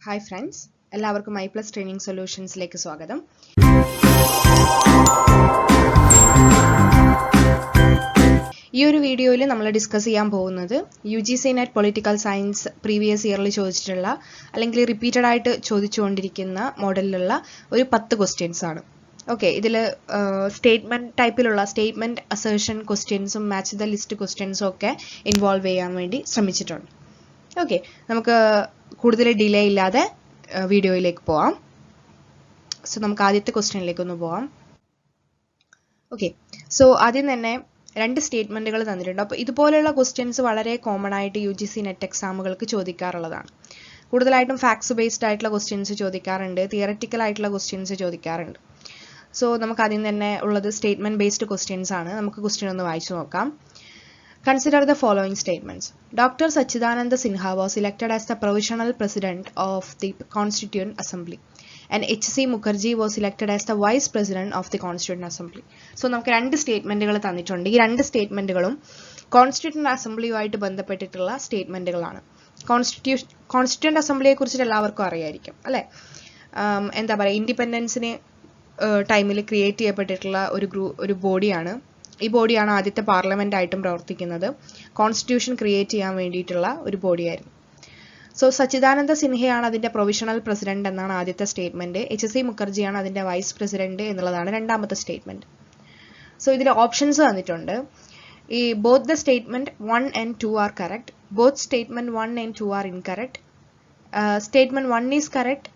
Hi friends, എല്ലാവർക്കും I plus training സൊല്യൂഷൻസിലേക്ക് സ്വാഗതം. ഈ ഒരു വീഡിയോയിൽ നമ്മൾ ഡിസ്കസ് ചെയ്യാൻ പോകുന്നത് UGC net political science previous ഇയറിൽ ചോദിച്ചിട്ടുള്ള അല്ലെങ്കിൽ റിപ്പീറ്റഡ് ആയിട്ട് ചോദിച്ചുകൊണ്ടിരിക്കുന്ന മോഡലിലുള്ള ഒരു 10 ക്വസ്റ്റ്യൻസ് ആണ്. ഓക്കെ, ഇതിൽ സ്റ്റേറ്റ്മെന്റ് ടൈപ്പിലുള്ള സ്റ്റേറ്റ്മെന്റ് അസേർഷൻ ക്വസ്റ്റ്യൻസും മാച്ച് ദ ലിസ്റ്റ് ക്വസ്റ്റ്യൻസും ഒക്കെ ഇൻവോൾവ് ചെയ്യാൻ വേണ്ടി ശ്രമിച്ചിട്ടുണ്ട്. ഓക്കെ, നമുക്ക് കൂടുതൽ ഡിലേ ഇല്ലാതെ വീഡിയോയിലേക്ക് പോവാം. സോ നമുക്ക് ആദ്യത്തെ ക്വസ്റ്റ്യനിലേക്ക് ഒന്ന് പോവാം. ഓക്കെ, സോ ആദ്യം തന്നെ 2 സ്റ്റേറ്റ്മെന്റുകൾ തന്നിട്ടുണ്ട്. അപ്പോൾ ഇതുപോലെയുള്ള ക്വസ്റ്റ്യൻസ് വളരെ കോമൺ ആയിട്ട് UGC നെറ്റ് എക്സാമുകൾക്ക് ചോദിക്കാറുള്ളതാണ്. കൂടുതലായിട്ടും ഫാക്ട്സ് ബേസ്ഡ് ആയിട്ടുള്ള ക്വസ്റ്റ്യൻസ് ചോദിക്കാറുണ്ട്, തിയററ്റിക്കൽ ആയിട്ടുള്ള ക്വസ്റ്റ്യൻസ് ചോദിക്കാറുണ്ട്. സോ നമുക്ക് ആദ്യം തന്നെ ഉള്ളത് സ്റ്റേറ്റ്മെന്റ് ബേസ്ഡ് ക്വസ്റ്റ്യൻസ് ആണ്. നമുക്ക് ക്വസ്റ്റ്യൻ ഒന്ന് വായിച്ചു നോക്കാം. Consider the following statements. Dr. Sachidananda Sinha was elected as the provisional president of the Constituent Assembly and H.C. Mukherjee was elected as the vice president of the Constituent Assembly. So നമുക്ക് 2 സ്റ്റേറ്റ്മെന്റുകൾ തന്നിട്ടുണ്ട്. ഈ 2 സ്റ്റേറ്റ്മെന്റുകളും constituent അസംബ്ലിയുമായിട്ട് ബന്ധപ്പെട്ടിട്ടുള്ള സ്റ്റേറ്റ്മെന്റുകളാണ്. Constituent അസംബ്ലിയെ കുറിച്ചിട്ട് എല്ലാവർക്കും അറിയായിരിക്കും അല്ലേ? എന്താ പറയുക, ഇൻഡിപെൻഡൻസിന് ടൈമിൽ ക്രിയേറ്റ് ചെയ്യപ്പെട്ടിട്ടുള്ള ഒരു ബോഡിയാണ്. ഈ ബോഡിയാണ് ആദ്യത്തെ പാർലമെന്റ് ആയിട്ടും പ്രവർത്തിക്കുന്നത്. കോൺസ്റ്റിറ്റ്യൂഷൻ ക്രിയേറ്റ് ചെയ്യാൻ വേണ്ടിയിട്ടുള്ള ഒരു ബോഡിയായിരുന്നു. സോ സച്ചിദാനന്ദ സിൻഹയാണ് അതിന്റെ പ്രൊവിഷണൽ പ്രസിഡന്റ് എന്നാണ് ആദ്യത്തെ സ്റ്റേറ്റ്മെന്റ്. H.C. മുഖർജിയാണ് അതിന്റെ വൈസ് പ്രസിഡന്റ് എന്നുള്ളതാണ് രണ്ടാമത്തെ സ്റ്റേറ്റ്മെന്റ്. സോ ഇതിൽ ഓപ്ഷൻസ് തന്നിട്ടുണ്ട്. ഈ both the statement 1 and 2 are correct, both statement 1 and 2 are incorrect, statement 1 is correct,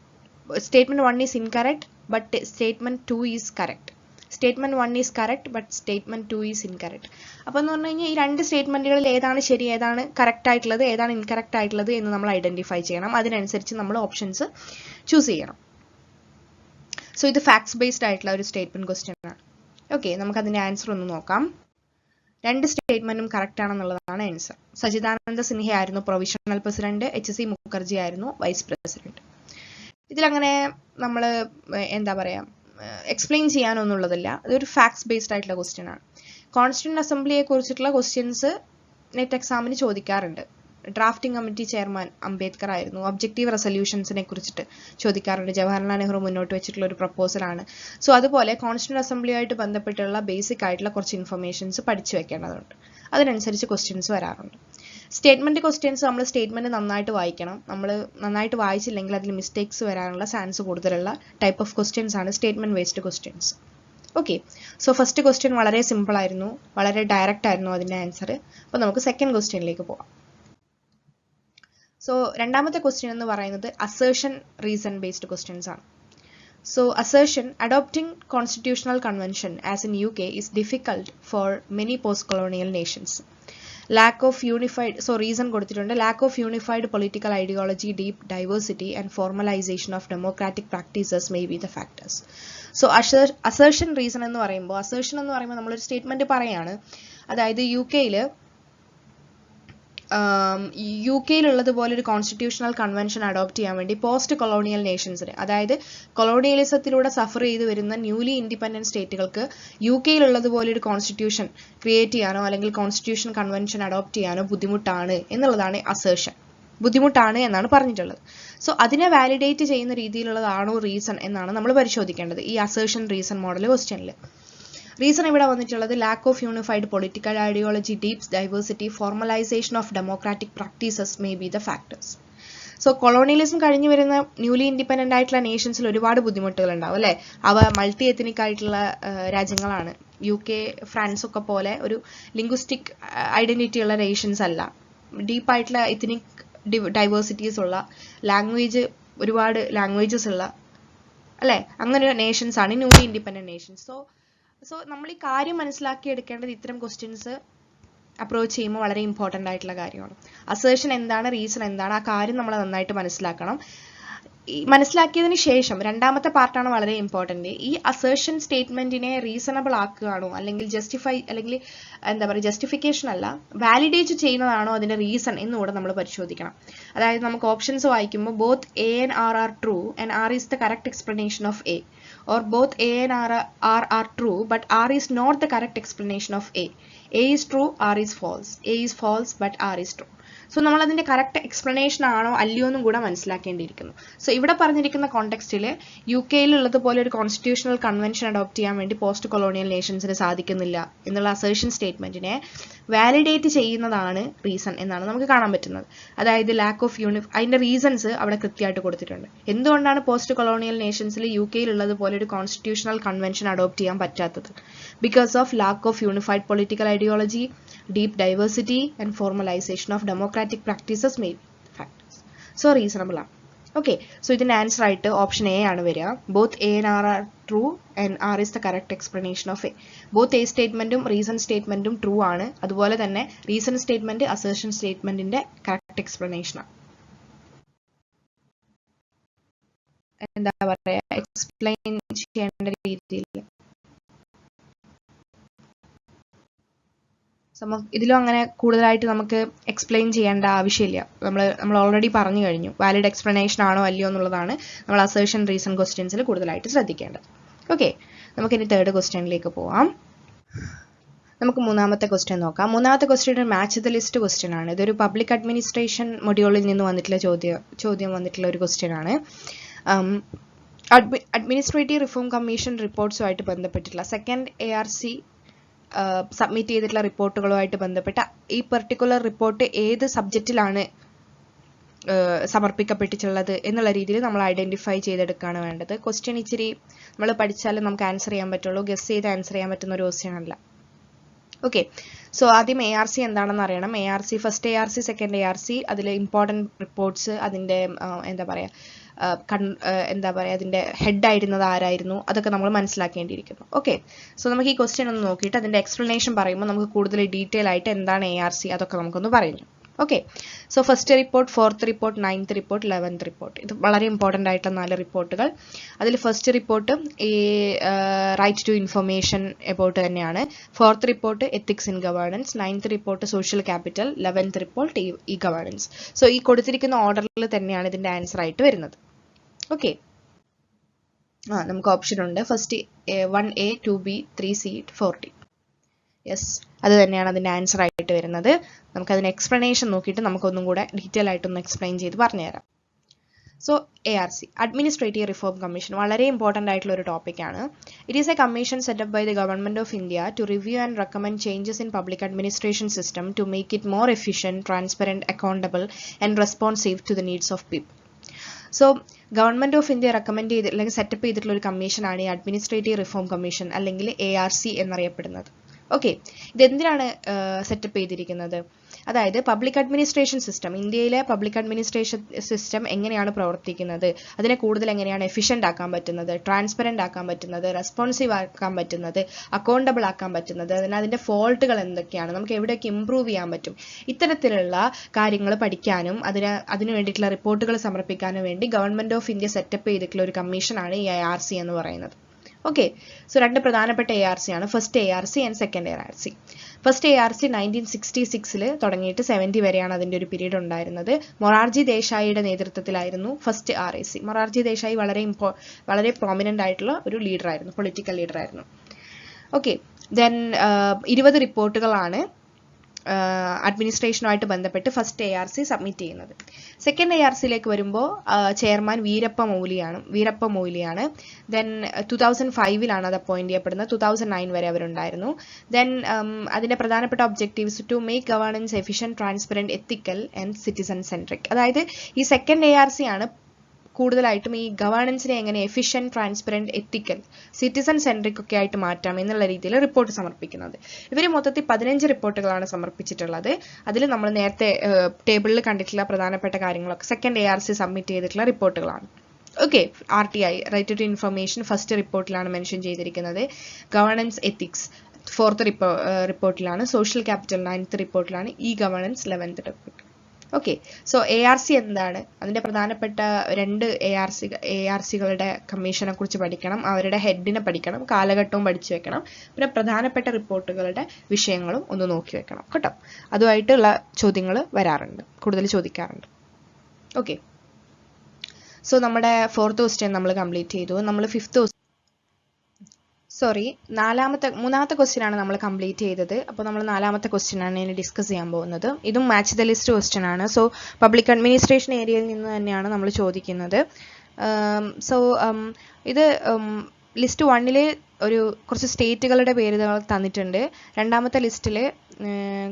statement 1 is incorrect but statement 2 is correct, statement 1 is correct but statement 2 is incorrect. അപ്പോൾ എന്ന് പറഞ്ഞു കഴിഞ്ഞാൽ ഈ 2 സ്റ്റേറ്റ്മെന്റുകളിൽ ഏതാണ് ശരി, ഏതാണ് കറക്റ്റ് ആയിട്ടുള്ളത്, ഏതാണ് ഇൻകറക്റ്റ് ആയിട്ടുള്ളത് എന്ന് നമ്മൾ ഐഡന്റിഫൈ ചെയ്യണം. അതിനനുസരിച്ച് നമ്മൾ ഓപ്ഷൻസ് ചൂസ് ചെയ്യണം. സോ ഇത് ഫാക്ട്സ് ബേസ്ഡ് ആയിട്ടുള്ള ഒരു സ്റ്റേറ്റ്മെന്റ് ക്വസ്റ്റ്യൻ ആണ്. ഓക്കെ, നമുക്ക് അതിന്റെ ആൻസർ ഒന്ന് നോക്കാം. 2 സ്റ്റേറ്റ്മെന്റും കറക്റ്റ് ആണെന്നുള്ളതാണ് ആൻസർ. സച്ചിദാനന്ദ സിൻഹ ആയിരുന്നു പ്രൊവിഷണൽ പ്രസിഡന്റ്, H.C. മുഖർജി ആയിരുന്നു വൈസ് പ്രസിഡന്റ്. ഇതിലങ്ങനെ നമ്മൾ എന്താ പറയാ എക്സ്പ്ലെയിൻ ചെയ്യാനൊന്നുള്ളതല്ല. ഇതൊരു ഫാക്ട്സ് ബേസ്ഡ് ആയിട്ടുള്ള ക്വസ്റ്റ്യൻ ആണ്. കോൺസ്റ്റിറ്റ്യൂന്റ് അസംബ്ലിയെ കുറിച്ചിട്ടുള്ള ക്വസ്റ്റ്യൻസ് നെറ്റ് എക്സാമിന് ചോദിക്കാറുണ്ട്. ഡ്രാഫ്റ്റിംഗ് കമ്മിറ്റി ചെയർമാൻ അംബേദ്കർ ആയിരുന്നു. ഒബ്ജക്റ്റീവ് റെസൊല്യൂഷൻസിനെ കുറിച്ചിട്ട് ചോദിക്കാറുണ്ട്. ജവഹർലാൽ നെഹ്റു മുന്നോട്ട് വെച്ചിട്ടുള്ള ഒരു പ്രപ്പോസലാണ്. സോ അതുപോലെ കോൺസ്റ്റിറ്റ്യൂന്റ് അസംബ്ലിയായിട്ട് ബന്ധപ്പെട്ടുള്ള ബേസിക് ആയിട്ടുള്ള കുറച്ച് ഇൻഫർമേഷൻസ് പഠിച്ചു വെക്കേണ്ടതുണ്ട്. അതിനനുസരിച്ച് ക്വസ്റ്റ്യൻസ് വരാറുണ്ട്. സ്റ്റേറ്റ്മെന്റ് ക്വസ്റ്റ്യൻസ് നമ്മൾ സ്റ്റേറ്റ്മെന്റ് നന്നായിട്ട് വായിക്കണം. നമ്മൾ നന്നായിട്ട് വായിച്ചില്ലെങ്കിൽ അതിൽ മിസ്റ്റേക്സ് വരാനുള്ള ചാൻസ് കൂടുതലുള്ള ടൈപ്പ് ഓഫ് ക്വസ്റ്റ്യൻസ് ആണ് statement based questions. Okay, so first question വളരെ സിമ്പിൾ ആയിരുന്നു, വളരെ ഡയറക്റ്റ് ആയിരുന്നു അതിന്റെ ആൻസർ. അപ്പോൾ നമുക്ക് സെക്കൻഡ് ക്വസ്റ്റ്യനിലേക്ക് പോവാം. സോ രണ്ടാമത്തെ ക്വസ്റ്റ്യൻ എന്ന് പറയുന്നത് അസേർഷൻ റീസൺ ബേസ്ഡ് ക്വസ്റ്റ്യൻസ് ആണ്. So assertion adopting constitutional convention as in UK is difficult for many post-colonial nations. Lack of unified, so reason കൊടുത്തിട്ടുണ്ട്. Lack of unified political ideology, deep diversity and formalization of democratic practices may be the factors. So assertion reason എന്ന് പറയുമ്പോൾ നമ്മളൊരു statement പറയാണ്. അതായത് യുകെയിലുള്ളതുപോലെ ഒരു constitutional convention adopt ചെയ്യാൻ വേണ്ടി post colonial നേഷൻസിന്, അതായത് കൊളോണിയലിസത്തിലൂടെ സഫർ ചെയ്ത് വരുന്ന ന്യൂലി ഇൻഡിപെൻഡന്റ് സ്റ്റേറ്റുകൾക്ക് യുകെയിലുള്ളതുപോലെ ഒരു കോൺസ്റ്റിറ്റ്യൂഷൻ ക്രിയേറ്റ് ചെയ്യാനോ അല്ലെങ്കിൽ കോൺസ്റ്റിറ്റ്യൂഷൻ കൺവെൻഷൻ അഡോപ്റ്റ് ചെയ്യാനോ ബുദ്ധിമുട്ടാണ് എന്നുള്ളതാണ് അസേർഷൻ. ബുദ്ധിമുട്ടാണ് എന്നാണ് പറഞ്ഞിട്ടുള്ളത്. സോ അതിനെ വാലിഡേറ്റ് ചെയ്യുന്ന രീതിയിലുള്ളതാണോ റീസൺ എന്നാണ് നമ്മൾ പരിശോധിക്കേണ്ടത് ഈ അസേർഷൻ റീസൺ മോഡൽ ക്വസ്റ്റ്യനിൽ. റീസൺ ഇവിടെ വന്നിട്ടുള്ളത് lack of unified political ideology, deep diversity, formalisation of democratic practices may be the factors. So colonialism കഴിഞ്ഞു വരുന്ന ന്യൂലി ഇൻഡിപെൻഡന്റ് ആയിട്ടുള്ള നേഷൻസിൽ ഒരുപാട് ബുദ്ധിമുട്ടുകൾ ഉണ്ടാവും അല്ലെ. അവ മൾട്ടി എത്നിക് ആയിട്ടുള്ള രാജ്യങ്ങളാണ്. UK, ഫ്രാൻസ് ഒക്കെ പോലെ ഒരു ലിംഗ്വിസ്റ്റിക് ഐഡന്റിറ്റി ഉള്ള നേഷൻസ് അല്ല. ഡീപ്പായിട്ടുള്ള എത്നിക് ഡൈവേഴ്സിറ്റീസ് ഉള്ള, ഒരുപാട് ലാംഗ്വേജസ് ഉള്ള അല്ലെ, അങ്ങനെ നേഷൻസ് ആണ് ന്യൂലി ഇൻഡിപെൻഡന്റ് നേഷൻസ്. സോ നമ്മൾ ഈ കാര്യം മനസ്സിലാക്കി എടുക്കേണ്ടത് ഇത്തരം ക്വസ്റ്റ്യൻസ് അപ്രോച്ച് ചെയ്യുമ്പോൾ വളരെ ഇമ്പോർട്ടൻ്റ് ആയിട്ടുള്ള കാര്യമാണ്. അസേർഷൻ എന്താണ്, റീസൺ എന്താണ്, ആ കാര്യം നമ്മൾ നന്നായിട്ട് മനസ്സിലാക്കണം. ഈ മനസ്സിലാക്കിയതിന് ശേഷം രണ്ടാമത്തെ പാർട്ടാണ് വളരെ ഇമ്പോർട്ടൻ്റ്. ഈ അസേർഷൻ സ്റ്റേറ്റ്മെന്റിനെ റീസണബിൾ ആക്കുകയാണോ അല്ലെങ്കിൽ ജസ്റ്റിഫിക്കേഷൻ അല്ല, വാലിഡേറ്റ് ചെയ്യുന്നതാണോ അതിന്റെ റീസൺ എന്നുകൂടെ നമ്മൾ പരിശോധിക്കണം. അതായത് നമുക്ക് ഓപ്ഷൻസ് വായിക്കുമ്പോൾ both A and R are true and R is the correct explanation of A, or both A and R are true but R is not the correct explanation of A. A is true, R is false. A is false but R is true. So നമ്മൾ അതിന്റെ correct explanation ആണോ അല്ലയോ എന്നും കൂടെ മനസ്സിലാക്കേണ്ടിയിരിക്കുന്നു. So ഇവിടെ പറഞ്ഞിരിക്കുന്ന കോണ്ടെക്സ്റ്റിൽ UK-യിലുള്ളതുപോലെ ഒരു constitutional convention adopt ചെയ്യാൻ വേണ്ടി പോസ്റ്റ് കൊളോണിയൽ നേഷൻസിന് സാധിക്കുന്നില്ല എന്നുള്ള അസേർഷൻ സ്റ്റേറ്റ്മെന്റിനെ വാലിഡേറ്റ് ചെയ്യുന്നതാണ് റീസൺ എന്നാണ് നമുക്ക് കാണാൻ പറ്റുന്നത്. അതായത് ലാക്ക് ഓഫ് അതിന്റെ റീസൺസ് അവിടെ കൃത്യമായിട്ട് കൊടുത്തിട്ടുണ്ട്. എന്തുകൊണ്ടാണ് പോസ്റ്റ് കൊളോണിയൽ നേഷൻസിൽ UK-യിലുള്ളതുപോലെ ഒരു കോൺസ്റ്റിറ്റ്യൂഷണൽ കൺവെൻഷൻ അഡോപ്റ്റ് ചെയ്യാൻ പറ്റാത്തത്? Because of lack of unified political ideology, deep diversity and formalization of democratic practices may be factors. So reasonable ആണ്. Okay, so ഇതിന്റെ ആൻസർ ആയിട്ട് ഓപ്ഷൻ എ ആണ് വരിക. Both A and R R true and R is the correct explanation of A. Both A സ്റ്റേറ്റ്മെന്റും reason സ്റ്റേറ്റ്മെന്റും true ആണ്. അതുപോലെ തന്നെ റീസൺ സ്റ്റേറ്റ്മെന്റ് അസേർഷൻ സ്റ്റേറ്റ്മെന്റിന്റെ കറക്റ്റ് എക്സ്പ്ലനേഷൻ ആണ്. എന്താ പറയാ, എക്സ്പ്ലെയിൻ ചെയ്യേണ്ട രീതിയിൽ ഇതിലും അങ്ങനെ കൂടുതലായിട്ട് നമുക്ക് എക്സ്പ്ലെയിൻ ചെയ്യേണ്ട ആവശ്യമില്ല. നമ്മൾ ഓൾറെഡി പറഞ്ഞു കഴിഞ്ഞു. വാലിഡ് എക്സ്പ്ലനേഷൻ ആണോ അല്ലയോ എന്നുള്ളതാണ് നമ്മൾ അസേർഷൻ റീസൺ ക്വസ്റ്റ്യൻസിൽ കൂടുതലായിട്ട് ശ്രദ്ധിക്കേണ്ടത്. ഓക്കെ, നമുക്കിനി തേർഡ് ക്വസ്റ്റ്യനിലേക്ക് പോവാം. നമുക്ക് മൂന്നാമത്തെ ക്വസ്റ്റ്യൻ നോക്കാം. മൂന്നാമത്തെ ക്വസ്റ്റ്യൻ ഒരു മാച്ച് ദ ലിസ്റ്റ് ക്വസ്റ്റ്യൻ ആണ്. ഇതൊരു പബ്ലിക് അഡ്മിനിസ്ട്രേഷൻ മൊഡ്യൂളിൽ നിന്ന് വന്നിട്ടുള്ള ചോദ്യം വന്നിട്ടുള്ള ഒരു ക്വസ്റ്റ്യൻ ആണ്. അഡ്മിനിസ്ട്രേറ്റീവ് റിഫോം കമ്മീഷൻ റിപ്പോർട്ട്സുമായിട്ട് ബന്ധപ്പെട്ടിട്ടുള്ള സെക്കൻഡ് ARC സബ്മിറ്റ് ചെയ്തിട്ടുള്ള റിപ്പോർട്ടുകളുമായിട്ട് ബന്ധപ്പെട്ട ഈ പെർട്ടിക്കുലർ റിപ്പോർട്ട് ഏത് സബ്ജക്റ്റിലാണ് സമർപ്പിക്കപ്പെട്ടിട്ടുള്ളത് എന്നുള്ള രീതിയിൽ നമ്മൾ ഐഡന്റിഫൈ ചെയ്തെടുക്കുകയാണ് വേണ്ടത്. ക്വസ്റ്റ്യൻ ഇച്ചിരി നമ്മൾ പഠിച്ചാലും നമുക്ക് ആൻസർ ചെയ്യാൻ പറ്റുള്ളൂ. ഗസ് ചെയ്ത് ആൻസർ ചെയ്യാൻ പറ്റുന്ന ഒരു ക്വസ്റ്റ്യൻ അല്ല. ഓക്കെ, സോ ആദ്യം ARC എന്താണെന്ന് അറിയണം. ഫസ്റ്റ് ARC സെക്കൻഡ് ARC അതിൽ ഇമ്പോർട്ടൻറ്റ് റിപ്പോർട്ട്സ്, അതിൻ്റെ എന്താ പറയുക അതിൻ്റെ ഹെഡ് ആയിരുന്നത് ആരായിരുന്നു, അതൊക്കെ നമ്മൾ മനസ്സിലാക്കേണ്ടിയിരിക്കുന്നു. ഓക്കെ, സോ നമുക്ക് ഈ ക്വസ്റ്റ്യൻ ഒന്ന് നോക്കിയിട്ട് അതിൻ്റെ എക്സ്പ്ലനേഷൻ പറയുമ്പോൾ നമുക്ക് കൂടുതൽ ഡീറ്റെയിൽ ആയിട്ട് എന്താണ് ARC അതൊക്കെ നമുക്കൊന്ന് പറയുന്നു. Okay, so first report, fourth report, 9th report, 11th report, ഇത് വളരെ ഇമ്പോർട്ടൻ്റ് ആയിട്ടുള്ള 4 റിപ്പോർട്ടുകൾ. അതിൽ ഫസ്റ്റ് റിപ്പോർട്ട് ഈ റൈറ്റ് ടു ഇൻഫർമേഷൻ എബൌട്ട് തന്നെയാണ്. Fourth report ethics in governance, 9th report social capital, 11th report ഈ ഗവേണൻസ്. സോ ഈ കൊടുത്തിരിക്കുന്ന ഓർഡറിൽ തന്നെയാണ് ഇതിൻ്റെ ആൻസർ ആയിട്ട് വരുന്നത്. ഓക്കെ, നമുക്ക് ഓപ്ഷൻ ഉണ്ട്. First 1A, 2B, 3C, 4D. Yes, അത് തന്നെയാണ് അതിൻ്റെ ആൻസർ ആയിട്ട് വരുന്നത്. നമുക്കതിൻ്റെ എക്സ്പ്ലനേഷൻ നോക്കിയിട്ട് നമുക്കൊന്നും കൂടെ ഡീറ്റെയിൽ ആയിട്ടൊന്ന് എക്സ്പ്ലെയിൻ ചെയ്ത് പറഞ്ഞുതരാം. So ARC administrative reform commission വളരെ ഇമ്പോർട്ടൻ്റ് ആയിട്ടുള്ള ഒരു ടോപ്പിക്കാണ്. It is a commission set up by the government of India to review and recommend changes in public administration system to make it more efficient, transparent, accountable and responsive to the needs of people. So government of India recommend ചെയ്ത് അല്ലെങ്കിൽ set up ചെയ്തിട്ടുള്ള ഒരു കമ്മീഷനാണ് ഈ administrative reform commission അല്ലെങ്കിൽ ARC എന്നറിയപ്പെടുന്നത്. Okay, ഇതെന്തിനാണ് set up ചെയ്തിരിക്കുന്നത്? അതായത് പബ്ലിക് അഡ്മിനിസ്ട്രേഷൻ സിസ്റ്റം, ഇന്ത്യയിലെ പബ്ലിക് അഡ്മിനിസ്ട്രേഷൻ സിസ്റ്റം എങ്ങനെയാണ് പ്രവർത്തിക്കുന്നത്, അതിനെ കൂടുതൽ എങ്ങനെയാണ് എഫിഷ്യൻ്റ് ആക്കാൻ പറ്റുന്നത്, ട്രാൻസ്പെറൻ്റ് ആക്കാൻ പറ്റുന്നത്, റെസ്പോൺസീവ് ആക്കാൻ പറ്റുന്നത്, അക്കൗണ്ടബിൾ ആക്കാൻ പറ്റുന്നത്, അതിൻ്റെ ഫോൾട്ടുകൾ എന്തൊക്കെയാണ്, നമുക്ക് എവിടെയൊക്കെ ഇമ്പ്രൂവ് ചെയ്യാൻ പറ്റും, ഇത്തരത്തിലുള്ള കാര്യങ്ങൾ പഠിക്കാനും അതിന് വേണ്ടിയിട്ടുള്ള റിപ്പോർട്ടുകൾ സമർപ്പിക്കാനും വേണ്ടി ഗവൺമെന്റ് ഓഫ് ഇന്ത്യ സെറ്റപ്പ് ചെയ്തിട്ടുള്ള ഒരു കമ്മീഷനാണ് ഈ ARC എന്ന് പറയുന്നത്. ഓക്കെ, സോ രണ്ട് പ്രധാനപ്പെട്ട ARC ആണ്, first ARC and second ARC. First ARC 1966 തുടങ്ങിയിട്ട് 70 വരെയാണ് അതിൻ്റെ ഒരു പീരീഡ് ഉണ്ടായിരുന്നത്. മൊറാർജി ദേശായിയുടെ നേതൃത്വത്തിലായിരുന്നു ഫസ്റ്റ് RAC. മൊറാർജി ദേശായി വളരെ പ്രോമിനൻ്റ് ആയിട്ടുള്ള ഒരു ലീഡറായിരുന്നു, പൊളിറ്റിക്കൽ ലീഡറായിരുന്നു. ഓക്കെ, ദെൻ 20 റിപ്പോർട്ടുകളാണ് അഡ്മിനിസ്ട്രേഷനുമായിട്ട് ബന്ധപ്പെട്ട് ഫസ്റ്റ് ARC സബ്മിറ്റ് ചെയ്യുന്നത്. സെക്കൻഡ് ARCയിലേക്ക് വരുമ്പോൾ ചെയർമാൻ വീരപ്പ മൊയ്ലിയാണ്. ദെൻ 2005 അത് അപ്പോയിന്റ് ചെയ്യപ്പെടുന്നത്. 2009 വരെ അവരുണ്ടായിരുന്നു. ദെൻ അതിൻ്റെ പ്രധാനപ്പെട്ട objectives to make governance efficient, transparent, ethical and citizen centric. അതായത് ഈ സെക്കൻഡ് ARC ആണ് കൂടുതലായിട്ടും ഈ ഗവേണൻസിനെ എങ്ങനെ efficient, transparent, ethical, citizen centric ഒക്കെ ആയിട്ട് മാറ്റാം എന്നുള്ള രീതിയിൽ റിപ്പോർട്ട് സമർപ്പിക്കുന്നത്. ഇവർ മൊത്തത്തിൽ 15 റിപ്പോർട്ടുകളാണ് സമർപ്പിച്ചിട്ടുള്ളത്. അതിൽ നമ്മൾ നേരത്തെ ടേബിളിൽ കണ്ടിട്ടുള്ള പ്രധാനപ്പെട്ട കാര്യങ്ങളൊക്കെ സെക്കൻഡ് ARC സബ്മിറ്റ് ചെയ്തിട്ടുള്ള റിപ്പോർട്ടുകളാണ്. Okay, RTI right to information first റിപ്പോർട്ടിലാണ് മെൻഷൻ ചെയ്തിരിക്കുന്നത്. ഗവേണൻസ് എത്തിക്സ് ഫോർത്ത് റിപ്പോർട്ടിലാണ്. സോഷ്യൽ ക്യാപിറ്റൽ 9th റിപ്പോർട്ടിലാണ്. Governance 11th report. Okay, so ARC എന്താണ്, അതിൻ്റെ പ്രധാനപ്പെട്ട 2 ARCകളുടെ കമ്മീഷനെ കുറിച്ച് പഠിക്കണം, അവരുടെ ഹെഡിനെ പഠിക്കണം, കാലഘട്ടവും പഠിച്ചു വെക്കണം, പിന്നെ പ്രധാനപ്പെട്ട റിപ്പോർട്ടുകളുടെ വിഷയങ്ങളും ഒന്ന് നോക്കി വെക്കണം കേട്ടോ. അതുമായിട്ടുള്ള ചോദ്യങ്ങൾ വരാറുണ്ട്, കൂടുതൽ ചോദിക്കാറുണ്ട്. ഓക്കെ, സോ നമ്മുടെ 4th ക്വസ്റ്റ്യൻ നമ്മൾ കംപ്ലീറ്റ് ചെയ്തു. നമ്മൾ 5th സോറി, മൂന്നാമത്തെ ക്വസ്റ്റ്യൻ ആണ് നമ്മൾ കംപ്ലീറ്റ് ചെയ്തത്. അപ്പോൾ നമ്മൾ നാലാമത്തെ ക്വസ്റ്റ്യൻ ആണ് ഇനി ഡിസ്കസ് ചെയ്യാൻ പോകുന്നത്. ഇതും മാച്ച് ദ ലിസ്റ്റ് ക്വസ്റ്റ്യൻ ആണ്. സോ പബ്ലിക് അഡ്മിനിസ്ട്രേഷൻ ഏരിയയിൽ നിന്ന് തന്നെയാണ് നമ്മൾ ചോദിക്കുന്നത്. ഇത് ലിസ്റ്റ് 1 ഒരു കുറച്ച് സ്റ്റേറ്റുകളുടെ പേരുകൾ തന്നിട്ടുണ്ട്. രണ്ടാമത്തെ ലിസ്റ്റിൽ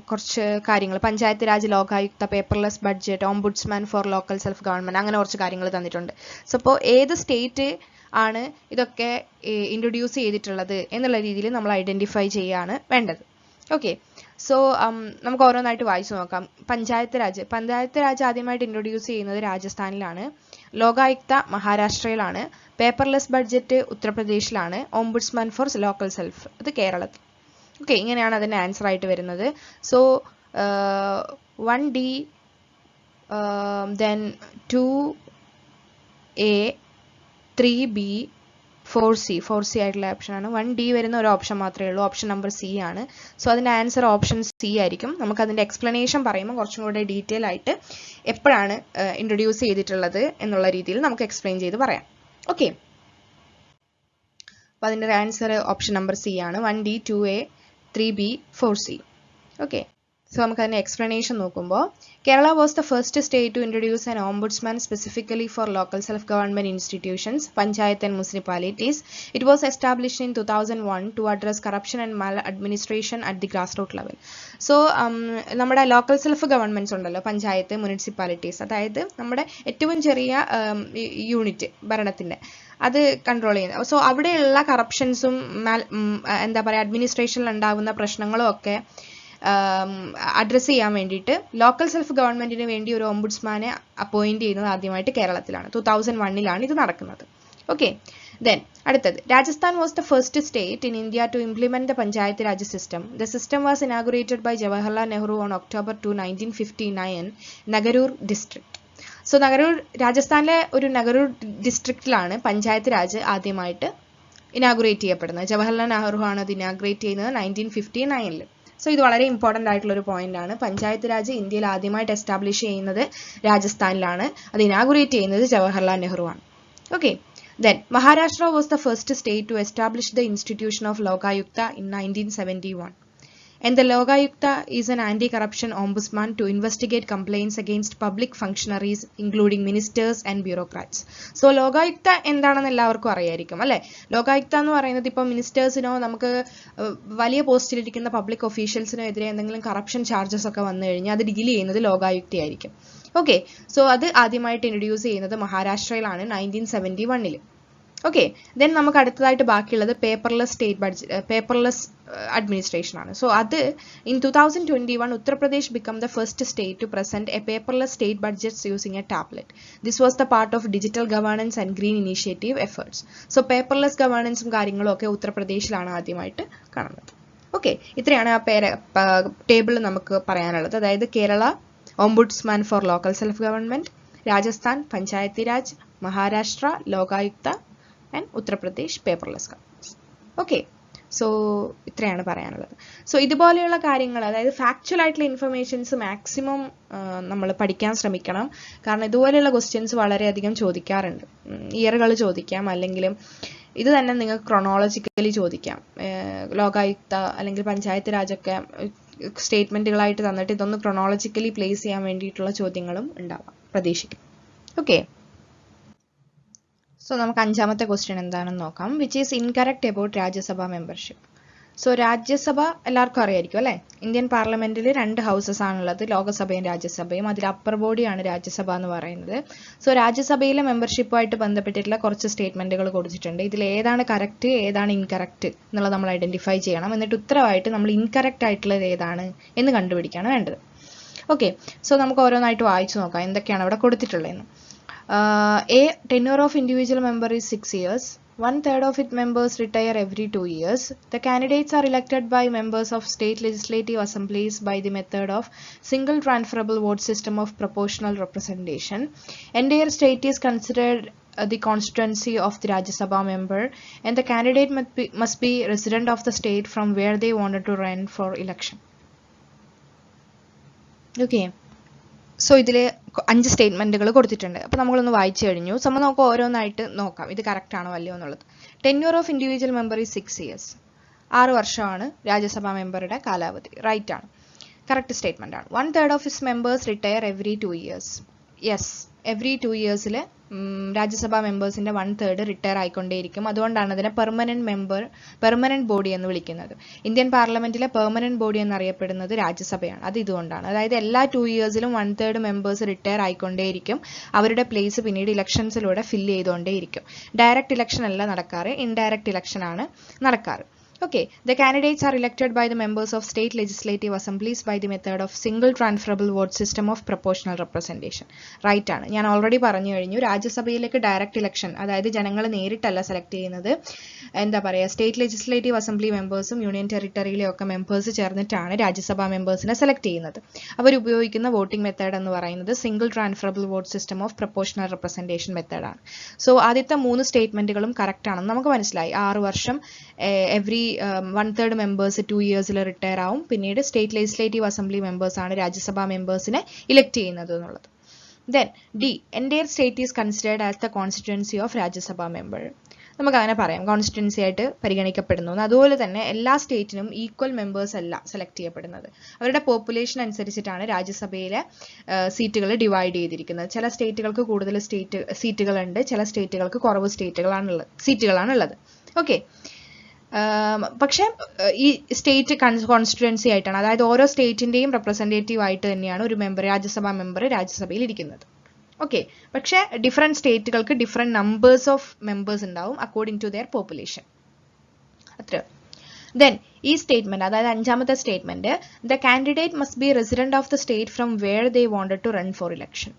കുറച്ച് കാര്യങ്ങൾ, panchayat Raj, Lokayukta, paperless budget, ombudsman for local self government, അങ്ങനെ കുറച്ച് കാര്യങ്ങൾ തന്നിട്ടുണ്ട്. സോ അപ്പോൾ ഏത് സ്റ്റേറ്റ് ആണ് ഇതൊക്കെ ഇൻട്രൊഡ്യൂസ് ചെയ്തിട്ടുള്ളത് എന്നുള്ള രീതിയിൽ നമ്മൾ ഐഡന്റിഫൈ ചെയ്യാണ് വേണ്ടത്. ഓക്കെ, സോ നമുക്ക് ഓരോന്നായിട്ട് വായിച്ചു നോക്കാം. പഞ്ചായത്ത് രാജ് ആദ്യമായിട്ട് ഇൻട്രൊഡ്യൂസ് ചെയ്യുന്നത് രാജസ്ഥാനിലാണ്. ലോകായുക്ത മഹാരാഷ്ട്രയിലാണ്. പേപ്പർലെസ് ബഡ്ജറ്റ് ഉത്തർപ്രദേശിലാണ്. ഓംബുഡ്സ്മാൻ ഫോർ ലോക്കൽ സെൽഫ് അത് കേരളത്തിൽ. ഓക്കെ, ഇങ്ങനെയാണ് അതിൻ്റെ ആൻസർ ആയിട്ട് വരുന്നത്. So 1D, then 2A, 3B, 4C ആയിട്ടുള്ള ഓപ്ഷനാണ്. 1D വരുന്ന ഒരു ഓപ്ഷൻ മാത്രമേ ഉള്ളൂ, ഓപ്ഷൻ നമ്പർ C ആണ്. സോ അതിൻ്റെ ആൻസർ ഓപ്ഷൻ C ആയിരിക്കും. നമുക്ക് അതിൻ്റെ എക്സ്പ്ലനേഷൻ പറയുമ്പോൾ കുറച്ചും കൂടെ ഡീറ്റെയിൽ ആയിട്ട് എപ്പോഴാണ് ഇൻട്രൊഡ്യൂസ് ചെയ്തിട്ടുള്ളത് എന്നുള്ള രീതിയിൽ നമുക്ക് എക്സ്പ്ലെയിൻ ചെയ്ത് പറയാം. ഓക്കെ, അപ്പോൾ അതിൻ്റെ ആൻസർ ഓപ്ഷൻ നമ്പർ C ആണ്. 1D, 2A, 3B, 4C. Okay, so നമുക്ക് അതിൻ്റെ എക്സ്പ്ലനേഷൻ നോക്കുമ്പോൾ, Kerala was the first state to introduce an ombudsman specifically for local self government institutions, panchayat and municipalities. It was established in 2001 to address corruption and maladministration at the grass root level. So നമ്മുടെ local self governments ഉണ്ടല്ലോ, panchayat, municipalities, അതായത് നമ്മുടെ ഏറ്റവും ചെറിയ unit ഭരണത്തിന്റെ, അത് control ചെയ്യുന്നത്. So അവിടെയുള്ള കറപ്ഷൻസും എന്താ പറയുക, അഡ്മിനിസ്ട്രേഷനിൽ ഉണ്ടാകുന്ന പ്രശ്നങ്ങളും ഒക്കെ അഡ്രസ്സ് ചെയ്യാൻ വേണ്ടിയിട്ട് ലോക്കൽ സെൽഫ് ഗവൺമെന്റിന് വേണ്ടി ഒരു ഓംബുഡ്സ്മാനെ അപ്പോയിന്റ് ചെയ്യുന്നത് ആദ്യമായിട്ട് കേരളത്തിലാണ്. 2001 ഇത് നടക്കുന്നത്. ഓക്കെ, ദെൻ അടുത്തത്, Rajasthan was the first state in India to implement the panchayat Raj system. The system was inaugurated by Jawaharlal Nehru on October 2, 1959, Nagaur district. So രാജസ്ഥാനിലെ ഒരു നഗരൂർ ഡിസ്ട്രിക്റ്റിലാണ് പഞ്ചായത്ത് രാജ് ആദ്യമായിട്ട് ഇനാഗുറേറ്റ് ചെയ്യപ്പെടുന്നത്. ജവഹർലാൽ നെഹ്റു ആണ് അത് ഇനാഗുറേറ്റ് ചെയ്യുന്നത് 1959. സോ ഇത് വളരെ ഇമ്പോർട്ടൻ്റ് ആയിട്ടുള്ള ഒരു പോയിന്റ് ആണ്. പഞ്ചായത്ത് രാജ് ഇന്ത്യയിൽ ആദ്യമായിട്ട് എസ്റ്റാബ്ലിഷ് ചെയ്യുന്നത് രാജസ്ഥാനിലാണ്. അത് ഇനാഗുറേറ്റ് ചെയ്യുന്നത് ജവഹർലാൽ നെഹ്റു ആണ്. Okay, then Maharashtra was the first state to establish the institution of Lokayukta in 1971. And the Lokayukta is an anti-corruption ombudsman to investigate complaints against public functionaries, including ministers and bureaucrats. So Lokayukta എന്താണെന്ന് എല്ലാവർക്കും അറിയായിരിക്കും അല്ലേ? Lokayukta എന്ന് പറയുന്നത് ഇപ്പോൾ മിനിസ്റ്റേഴ്സിനോ നമുക്ക് വലിയ പോസ്റ്റിലിരിക്കുന്ന public ഒഫീഷ്യൽസിനോ എതിരെ എന്തെങ്കിലും കറപ്ഷൻ ചാർജസ് ഒക്കെ വന്നു കഴിഞ്ഞാൽ അത് ഡീൽ ചെയ്യുന്നത് ലോകായുക്ത ആയിരിക്കും. ഓക്കെ, സോ അത് ആദ്യമായിട്ട് ഇൻട്രൊഡ്യൂസ് ചെയ്യുന്നത് മഹാരാഷ്ട്രയിലാണ് 1971. ഓക്കെ, ദെൻ നമുക്ക് അടുത്തതായിട്ട് ബാക്കിയുള്ളത് പേപ്പർലെസ് അഡ്മിനിസ്ട്രേഷൻ ആണ്. സോ അത് in 2021 Uttar Pradesh became the first state to present a paperless state budgets using a tablet. This was the part of digital governance and green initiative efforts. So paperless governanceും കാര്യങ്ങളും ഒക്കെ ഉത്തർപ്രദേശിലാണ് ആദ്യമായിട്ട് കാണുന്നത്. Okay, ഇത്രയാണ് ആ table നമുക്ക് പറയാനുള്ളത്. അതായത് Kerala ombudsman for local self government, Rajasthan Panchayati Raj, Maharashtra Lokayukta and Uttar Pradesh paperless government. Okay, so ഇത്രയാണ് പറയാനുള്ളത്. സോ ഇതുപോലെയുള്ള കാര്യങ്ങൾ, അതായത് ഫാക്ച്വൽ ആയിട്ടുള്ള ഇൻഫർമേഷൻസ് മാക്സിമം നമ്മൾ പഠിക്കാൻ ശ്രമിക്കണം. കാരണം ഇതുപോലെയുള്ള ക്വസ്റ്റ്യൻസ് വളരെയധികം ചോദിക്കാറുണ്ട്. ഇയറുകൾ ചോദിക്കാം, അല്ലെങ്കിലും ഇത് തന്നെ നിങ്ങൾക്ക് ക്രൊണോളജിക്കലി ചോദിക്കാം. ലോകായുക്ത അല്ലെങ്കിൽ പഞ്ചായത്ത് രാജൊക്കെ സ്റ്റേറ്റ്മെന്റുകളായിട്ട് തന്നിട്ട് ഇതൊന്ന് ക്രൊണോളജിക്കലി പ്ലേസ് ചെയ്യാൻ വേണ്ടിയിട്ടുള്ള ചോദ്യങ്ങളും ഉണ്ടാവാം, പ്രതീക്ഷിക്കും. ഓക്കെ, സോ നമുക്ക് അഞ്ചാമത്തെ ക്വസ്റ്റ്യൻ എന്താണെന്ന് നോക്കാം. Which is incorrect about Rajya Sabha membership. So Rajya Sabha എല്ലാവർക്കും അറിയായിരിക്കും അല്ലേ? ഇന്ത്യൻ പാർലമെന്റിൽ 2 ഹൗസസ് ആണുള്ളത്, ലോകസഭയും രാജ്യസഭയും. അതിൽ അപ്പർ ബോഡിയാണ് രാജ്യസഭ എന്ന് പറയുന്നത്. സോ രാജ്യസഭയിലെ മെമ്പർഷിപ്പുമായിട്ട് ബന്ധപ്പെട്ടിട്ടുള്ള കുറച്ച് സ്റ്റേറ്റ്മെന്റുകൾ കൊടുത്തിട്ടുണ്ട്. ഇതിൽ ഏതാണ് കറക്റ്റ് ഏതാണ് ഇൻകറക്റ്റ് എന്നുള്ളത് നമ്മൾ ഐഡന്റിഫൈ ചെയ്യണം. എന്നിട്ട് ഉത്തരവായിട്ട് നമ്മൾ ഇൻകറക്റ്റ് ആയിട്ടുള്ളത് ഏതാണ് എന്ന് കണ്ടുപിടിക്കുകയാണ് വേണ്ടത്. ഓക്കെ, സോ നമുക്ക് ഓരോന്നായിട്ട് വായിച്ചു നോക്കാം എന്തൊക്കെയാണ് അവിടെ കൊടുത്തിട്ടുള്ളതെന്ന്. A tenure of individual member is 6 years. 1/3 of its members retire every 2 years. The candidates are elected by members of state legislative assemblies by the method of single transferable vote system of proportional representation. Entire state is considered the constituency of the Rajya Sabha member, and the candidate must be resident of the state from where they wanted to run for election. Okay, so ഇതിൽ 5 സ്റ്റേറ്റ്മെന്റുകൾ കൊടുത്തിട്ടുണ്ട്. അപ്പോൾ നമ്മളൊന്ന് വായിച്ചു കഴിഞ്ഞു. So നമുക്ക് ഓരോന്നായിട്ട് നോക്കാം ഇത് കറക്റ്റ് ആണോ അല്ലയോ എന്നുള്ളത്. Tenure of individual member is 6 years. 6 വർഷമാണ് രാജ്യസഭാ മെമ്പറുടെ കാലാവധി. റൈറ്റ് ആണ്, കറക്റ്റ് സ്റ്റേറ്റ്മെന്റ് ആണ്. 1/3 of his members retire every 2 years. Yes, every 2 yearsൽ രാജ്യസഭാ മെമ്പേഴ്സിന്റെ 1/3 റിട്ടയർ ആയിക്കൊണ്ടേയിരിക്കും. അതുകൊണ്ടാണ് അതിനെ പെർമനന്റ് ബോഡി എന്ന് വിളിക്കുന്നത്. ഇന്ത്യൻ പാർലമെന്റിലെ പെർമനന്റ് ബോഡി എന്നറിയപ്പെടുന്നത് രാജ്യസഭയാണ്. അത് ഇതുകൊണ്ടാണ്. അതായത് എല്ലാ 2 yearsലും 1/3 മെമ്പേഴ്സ് റിട്ടയർ ആയിക്കൊണ്ടേയിരിക്കും. അവരുടെ പ്ലേസ് പിന്നീട് ഇലക്ഷൻസിലൂടെ ഫില്ല് ചെയ്തുകൊണ്ടേയിരിക്കും. ഡയറക്റ്റ് ഇലക്ഷൻ അല്ല നടക്കാറ്, ഇൻഡയറക്റ്റ് ഇലക്ഷൻ ആണ് നടക്കാറ്. Okay, the candidates are elected by the members of state legislative assemblies by the method of single transferable vote system of proportional representation. Right ആണ്. ഞാൻ already പറഞ്ഞു കഴിഞ്ഞു, രാജ്യസഭയിലേക്ക് ഡയറക്റ്റ് ഇലക്ഷൻ, അതായത് ജനങ്ങൾ നേരിട്ടല്ല സെലക്ട് ചെയ്യുന്നത്. എന്താ പറയുക, സ്റ്റേറ്റ് ലെജിസ്ലേറ്റീവ് അസംബ്ലി മെമ്പേഴ്സും യൂണിയൻ ടെറിട്ടറിയിലെ ഒക്കെ മെമ്പേഴ്സ് ചേർന്നിട്ടാണ് രാജ്യസഭാ മെമ്പേഴ്സിനെ സെലക്ട് ചെയ്യുന്നത്. അവർ ഉപയോഗിക്കുന്ന വോട്ടിംഗ് മെത്തേഡ് എന്ന് പറയുന്നത് single transferable vote system of proportional representation മെത്തേഡാണ്. സോ ആദ്യത്തെ 3 സ്റ്റേറ്റ്മെന്റുകളും കറക്റ്റ് ആണെന്ന് നമുക്ക് മനസ്സിലായി. 6 വർഷം എവറി 1/3 മെമ്പേഴ്സ് 2 yearsൽ റിട്ടയർ ആവും. പിന്നീട് സ്റ്റേറ്റ് ലെജിസ്ലേറ്റീവ് അസംബ്ലി മെമ്പേഴ്സ് ആണ് രാജ്യസഭാ മെമ്പേഴ്സിനെ ഇലക്ട് ചെയ്യുന്നത് എന്നുള്ളത്. Then D, entire state is considered as the constituency of Rajya Sabha member. നമുക്ക് അങ്ങനെ പറയാം, കോൺസ്റ്റിറ്റ്യുവൻസി ആയിട്ട് പരിഗണിക്കപ്പെടുന്നു. അതുപോലെ തന്നെ എല്ലാ സ്റ്റേറ്റിനും ഈക്വൽ മെമ്പേഴ്സ് അല്ല സെലക്ട് ചെയ്യപ്പെടുന്നത്. അവരുടെ പോപ്പുലേഷൻ അനുസരിച്ചിട്ടാണ് രാജ്യസഭയിലെ സീറ്റുകൾ ഡിവൈഡ് ചെയ്തിരിക്കുന്നത്. ചില സ്റ്റേറ്റുകൾക്ക് കൂടുതൽ സീറ്റുകളുണ്ട്, ചില സ്റ്റേറ്റുകൾക്ക് കുറവ് സീറ്റുകളാണുള്ളത്. ഓക്കെ, പക്ഷെ ഈ സ്റ്റേറ്റ് കോൺസ്റ്റിറ്റ്യുവൻസി ആയിട്ടാണ്, അതായത് ഓരോ സ്റ്റേറ്റിന്റെയും റെപ്രസെന്റേറ്റീവ് ആയിട്ട് തന്നെയാണ് ഒരു രാജ്യസഭാ മെമ്പർ രാജ്യസഭയിൽ ഇരിക്കുന്നത്. ഓക്കെ, പക്ഷെ ഡിഫറെന്റ് സ്റ്റേറ്റുകൾക്ക് ഡിഫറെന്റ് നമ്പേഴ്സ് ഓഫ് മെമ്പേഴ്സ് ഉണ്ടാവും അക്കോർഡിംഗ് ടു ദെയർ പോപ്പുലേഷൻ. അത്ര. ദെൻ ഈ സ്റ്റേറ്റ്മെന്റ്, അതായത് 5ാമത്തെ statement, the candidate must be resident of the state from where they wanted to run for election.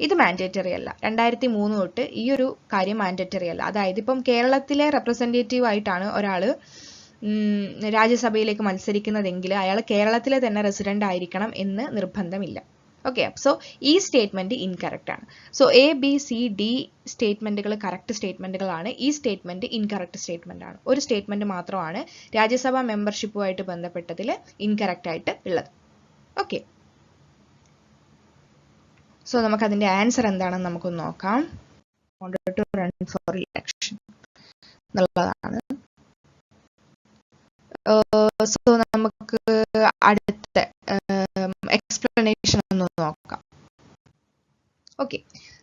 ഇത് മാൻഡേറ്ററി അല്ല. 2003 തൊട്ട് ഈ ഒരു കാര്യം മാൻഡേറ്ററി അല്ല. അതായത് ഇപ്പം കേരളത്തിലെ റെപ്രസെന്റേറ്റീവ് ആയിട്ടാണ് ഒരാൾ രാജ്യസഭയിലേക്ക് മത്സരിക്കുന്നതെങ്കിൽ അയാൾ കേരളത്തിലെ തന്നെ റെസിഡന്റ് ആയിരിക്കണം എന്ന് നിർബന്ധമില്ല. ഓക്കെ, സോ ഈ സ്റ്റേറ്റ്മെന്റ് ഇൻകറക്റ്റ് ആണ്. So A, B, C, D സ്റ്റേറ്റ്മെന്റുകൾ കറക്റ്റ് സ്റ്റേറ്റ്മെന്റുകളാണ്. ഈ സ്റ്റേറ്റ്മെന്റ് ഇൻകറക്റ്റ് സ്റ്റേറ്റ്മെന്റ് ആണ്. ഒരു സ്റ്റേറ്റ്മെന്റ് മാത്രമാണ് രാജ്യസഭാ മെമ്പർഷിപ്പുമായിട്ട് ബന്ധപ്പെട്ടതിൽ ഇൻകറക്റ്റ് ആയിട്ട് ഉള്ളത്. ഓക്കെ, സോ നമുക്ക് അതിന്റെ ആൻസർ എന്താണെന്ന് നമുക്കൊന്ന് നോക്കാം. ടു റൺ ഫോർ ഇലക്ഷൻ എന്നുള്ളതാണ്. സോ നമുക്ക് അടുത്ത എക്സ്പ്ലനേഷൻ ഒന്ന് നോക്കാം. Okay,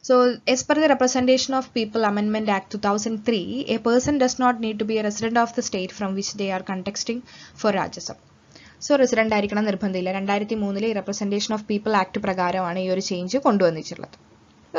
so as per the Representation of People Amendment Act 2003, a person does not need to be a resident of the state from which they are contesting for Rajya Sabha. So resident ആയിരിക്കണം നിർബന്ധമില്ല. 2003 representation of people act പ്രകാരമാണ് ഈ ഒരു change കൊണ്ടുവന്നിട്ടുള്ളത്.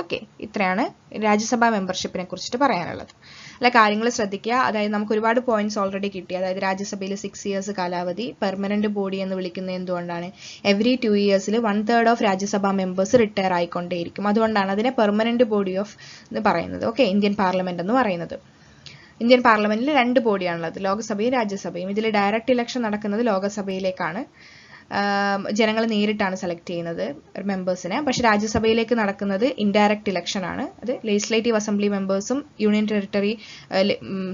Okay, ഇത്രയാണ് രാജ്യസഭാ മെമ്പർഷിപ്പിനെ കുറിച്ചിട്ട് പറയാനുള്ളത്. അല്ല, കാര്യങ്ങൾ ശ്രദ്ധിക്കുക. അതായത് നമുക്ക് ഒരുപാട് പോയിന്റ്സ് ഓൾറെഡി കിട്ടി. അതായത് രാജ്യസഭയിൽ 6 years കാലാവധി, പെർമനന്റ് ബോഡി എന്ന് വിളിക്കുന്നത് എന്തുകൊണ്ടാണ്, എവറി 2 yearsൽ 1/3 ഓഫ് രാജ്യസഭാ മെമ്പേഴ്സ് റിട്ടയർ ആയിക്കൊണ്ടേയിരിക്കും. അതുകൊണ്ടാണ് അതിനെ പെർമനന്റ് ബോഡി ഓഫ് എന്ന് പറയുന്നത്. ഓക്കെ, ഇന്ത്യൻ പാർലമെന്റ് എന്ന് പറയുന്നത്. ഇന്ത്യൻ പാർലമെന്റിൽ 2 ബോഡിയാണുള്ളത്, ലോക്സഭയും രാജ്യസഭയും. ഇതിൽ ഡയറക്റ്റ് ഇലക്ഷൻ നടക്കുന്നത് ലോക്സഭയിലേക്കാണ്. ജനങ്ങൾ നേരിട്ടാണ് സെലക്ട് ചെയ്യുന്നത് മെമ്പേഴ്സിനെ. പക്ഷെ രാജ്യസഭയിലേക്ക് നടക്കുന്നത് ഇൻഡയറക്റ്റ് ഇലക്ഷൻ ആണ്. അത് ലെജിസ്ലേറ്റീവ് അസംബ്ലി മെമ്പേഴ്സും യൂണിയൻ ടെറിട്ടറി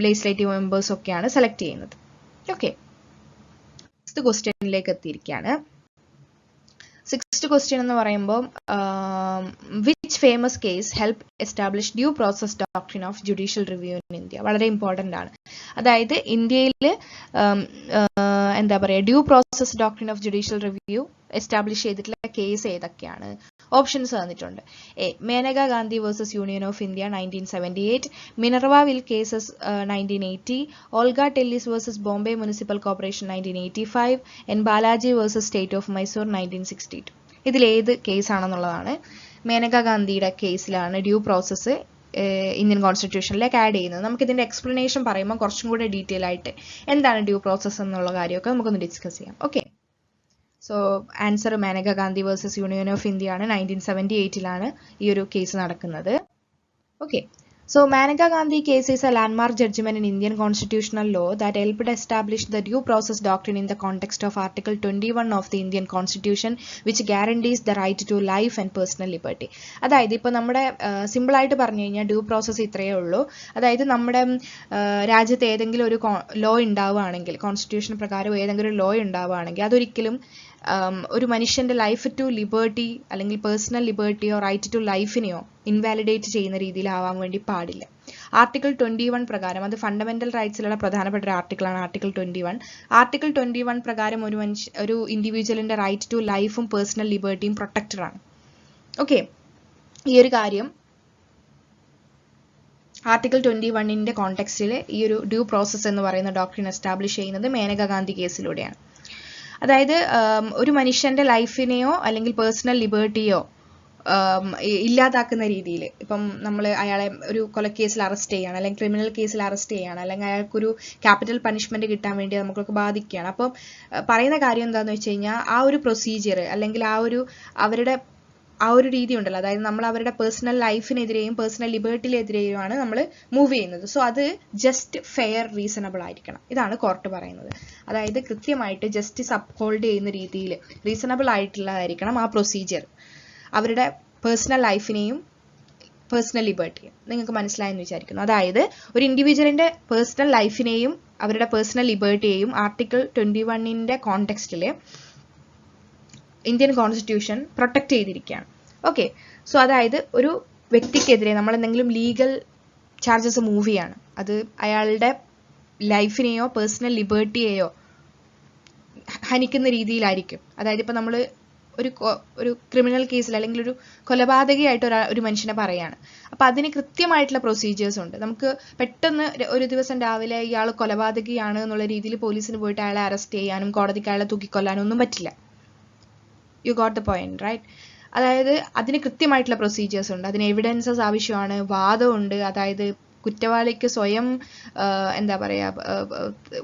ലെജിസ്ലേറ്റീവ് മെമ്പേഴ്സും ഒക്കെയാണ് സെലക്ട് ചെയ്യുന്നത്. ഓക്കെ, 6th ക്വസ്റ്റ്യനിലേക്ക് എത്തിയിരിക്കുകയാണ്. 6th ക്വസ്റ്റ്യൻ എന്ന് പറയുമ്പോൾ which famous case help establish due process doctrine of judicial review in India. വളരെ ഇമ്പോർട്ടൻ്റ് ആണ്. അതായത് ഇന്ത്യയിൽ എന്താ പറയുക, due process doctrine of judicial review establish ചെയ്തിട്ടുള്ള കേസ് ഏതൊക്കെയാണ്? ഓപ്ഷൻസ് തന്നിട്ടുണ്ട്. A, Maneka Gandhi versus union of India 1978, Minerva വിൽ cases 1980, Olga Tellis versus Bombay municipal corporation 1985, N Balaji versus state of Mysore 1962. ഇതിലേത് കേസാണെന്നുള്ളതാണ്. മേനക ഗാന്ധിയുടെ കേസിലാണ് ഡ്യൂ പ്രോസസ്സ് ഇന്ത്യൻ കോൺസ്റ്റിറ്റ്യൂഷനിലേക്ക് ആഡ് ചെയ്യുന്നത്. നമുക്കിതിന്റെ എക്സ്പ്ലനേഷൻ പറയുമ്പോൾ കുറച്ചും കൂടെ ഡീറ്റെയിൽ ആയിട്ട് എന്താണ് ഡ്യൂ പ്രോസസ്സ് എന്നുള്ള കാര്യമൊക്കെ നമുക്കൊന്ന് ഡിസ്കസ് ചെയ്യാം. Okay, so answer Menaka Gandhi versus union of India ആണ്. 1978 ഈ ഒരു കേസ് നടക്കുന്നത്. Okay, so Maneka Gandhi case is a landmark judgment in Indian constitutional law that helped establish the due process doctrine in the context of Article 21 of the Indian Constitution, which guarantees the right to life and personal liberty. അതായത് ഇപ്പോൾ നമ്മുടെ simple ആയിട്ട് പറഞ്ഞു കഴിഞ്ഞാൽ due process ഇത്രയേ ഉള്ളൂ. അതായത് നമ്മുടെ രാജ്യത്ത് ഏതെങ്കിലും ഒരു ലോ ഉണ്ടാവുകയാണെങ്കിൽ, കോൺസ്റ്റിറ്റ്യൂഷൻ പ്രകാരം ഏതെങ്കിലും ഒരു ലോ ഉണ്ടാവുകയാണെങ്കിൽ അതൊരിക്കലും ഒരു മനുഷ്യന്റെ ലൈഫ് ടു ലിബർട്ടി അല്ലെങ്കിൽ പേഴ്സണൽ ലിബർട്ടിയോ റൈറ്റ് ടു ലൈഫിനെയോ ഇൻവാലിഡേറ്റ് ചെയ്യുന്ന രീതിയിലാവാൻ വേണ്ടി പാടില്ല. ആർട്ടിക്കിൾ 21 പ്രകാരം, അത് ഫണ്ടമെന്റൽ റൈറ്റ്സിലുള്ള പ്രധാനപ്പെട്ട ഒരു ആർട്ടിക്കിളാണ് ആർട്ടിക്കിൾ 21. ആർട്ടിക്കിൾ 21 പ്രകാരം ഒരു ഇൻഡിവിജ്വലിന്റെ റൈറ്റ് ടു ലൈഫും പേഴ്സണൽ ലിബർട്ടിയും പ്രൊട്ടക്റ്റഡ് ആണ്. ഓക്കെ, ഈ ഒരു കാര്യം ആർട്ടിക്കിൾ 21ന്റെ കോണ്ടെക്സ്റ്റിൽ ഈ ഒരു ഡ്യൂ പ്രോസസ് എന്ന് പറയുന്ന ഡോക്ട്രിൻ എസ്റ്റാബ്ലിഷ് ചെയ്യുന്നത് മേനക ഗാന്ധി കേസിലൂടെയാണ്. അതായത് ഒരു മനുഷ്യന്റെ ലൈഫിനെയോ അല്ലെങ്കിൽ പേഴ്സണൽ ലിബർട്ടിയോ ഇല്ലാതാക്കുന്ന രീതിയിൽ, ഇപ്പം നമ്മൾ അയാളെ ഒരു കൊലക്കേസിൽ അറസ്റ്റ് ചെയ്യാണ് അല്ലെങ്കിൽ ക്രിമിനൽ കേസിൽ അറസ്റ്റ് ചെയ്യാണ് അല്ലെങ്കിൽ അയാൾക്കൊരു ക്യാപിറ്റൽ പണിഷ്മെന്റ് കിട്ടാൻ വേണ്ടി നമുക്കൊക്കെ ബാധിക്കുകയാണ്. അപ്പം പറയുന്ന കാര്യം എന്താണെന്ന് വെച്ച് കഴിഞ്ഞാൽ ആ ഒരു പ്രൊസീജിയർ അല്ലെങ്കിൽ ആ ഒരു രീതി ഉണ്ടല്ലോ, അതായത് നമ്മൾ അവരുടെ പേഴ്സണൽ ലൈഫിനെതിരെയും പേഴ്സണൽ ലിബർട്ടിയിലെതിരെയുമാണ് നമ്മൾ മൂവ് ചെയ്യുന്നത്. സോ അത് ജസ്റ്റ് ഫെയർ റീസണബിൾ ആയിരിക്കണം, ഇതാണ് കോർട്ട് പറയുന്നത്. അതായത് കൃത്യമായിട്ട് ജസ്റ്റിസ് അപ്ഹോൾഡ് ചെയ്യുന്ന രീതിയിൽ റീസണബിൾ ആയിട്ടുള്ളതായിരിക്കണം ആ പ്രൊസീജിയർ, അവരുടെ പേഴ്സണൽ ലൈഫിനെയും പേഴ്സണൽ ലിബർട്ടിയും. നിങ്ങൾക്ക് മനസ്സിലായെന്ന് വിചാരിക്കുന്നു. അതായത് ഒരു ഇൻഡിവിജ്വലിന്റെ പേഴ്സണൽ ലൈഫിനെയും അവരുടെ പേഴ്സണൽ ലിബർട്ടിയെയും ആർട്ടിക്കിൾ 21ന്റെ കോണ്ടെക്സ്റ്റിൽ ഇന്ത്യൻ കോൺസ്റ്റിറ്റ്യൂഷൻ പ്രൊട്ടക്ട് ചെയ്തിരിക്കുകയാണ്. ഓക്കെ, സോ അതായത് ഒരു വ്യക്തിക്കെതിരെ നമ്മൾ എന്തെങ്കിലും ലീഗൽ ചാർജസ് മൂവ് ചെയ്യാണ്, അത് അയാളുടെ ലൈഫിനെയോ പേഴ്സണൽ ലിബർട്ടിയെയോ ഹനിക്കുന്ന രീതിയിലായിരിക്കും. അതായത് ഇപ്പം നമ്മൾ ഒരു ക്രിമിനൽ കേസിൽ അല്ലെങ്കിൽ ഒരു കൊലപാതകയായിട്ട് ഒരു മനുഷ്യനെ പറയാണ്. അപ്പം അതിന് കൃത്യമായിട്ടുള്ള പ്രൊസീജിയേഴ്സ് ഉണ്ട്. നമുക്ക് പെട്ടെന്ന് ഒരു ദിവസം രാവിലെ ഇയാൾ കൊലപാതകയാണ് എന്നുള്ള രീതിയിൽ പോലീസിന് പോയിട്ട് അയാളെ അറസ്റ്റ് ചെയ്യാനും കോടതിക്ക് അയാളെ തൂക്കിക്കൊല്ലാനും ഒന്നും പറ്റില്ല. You got the point, right? അതായത് അതിന് കൃത്യമായിട്ടുള്ള പ്രൊസീജിയേഴ്സ് ഉണ്ട്, അതിന് എവിഡൻസസ് ആവശ്യമാണ്, വാദമുണ്ട്. അതായത് കുറ്റവാളിക്ക് സ്വയം എന്താ പറയുക,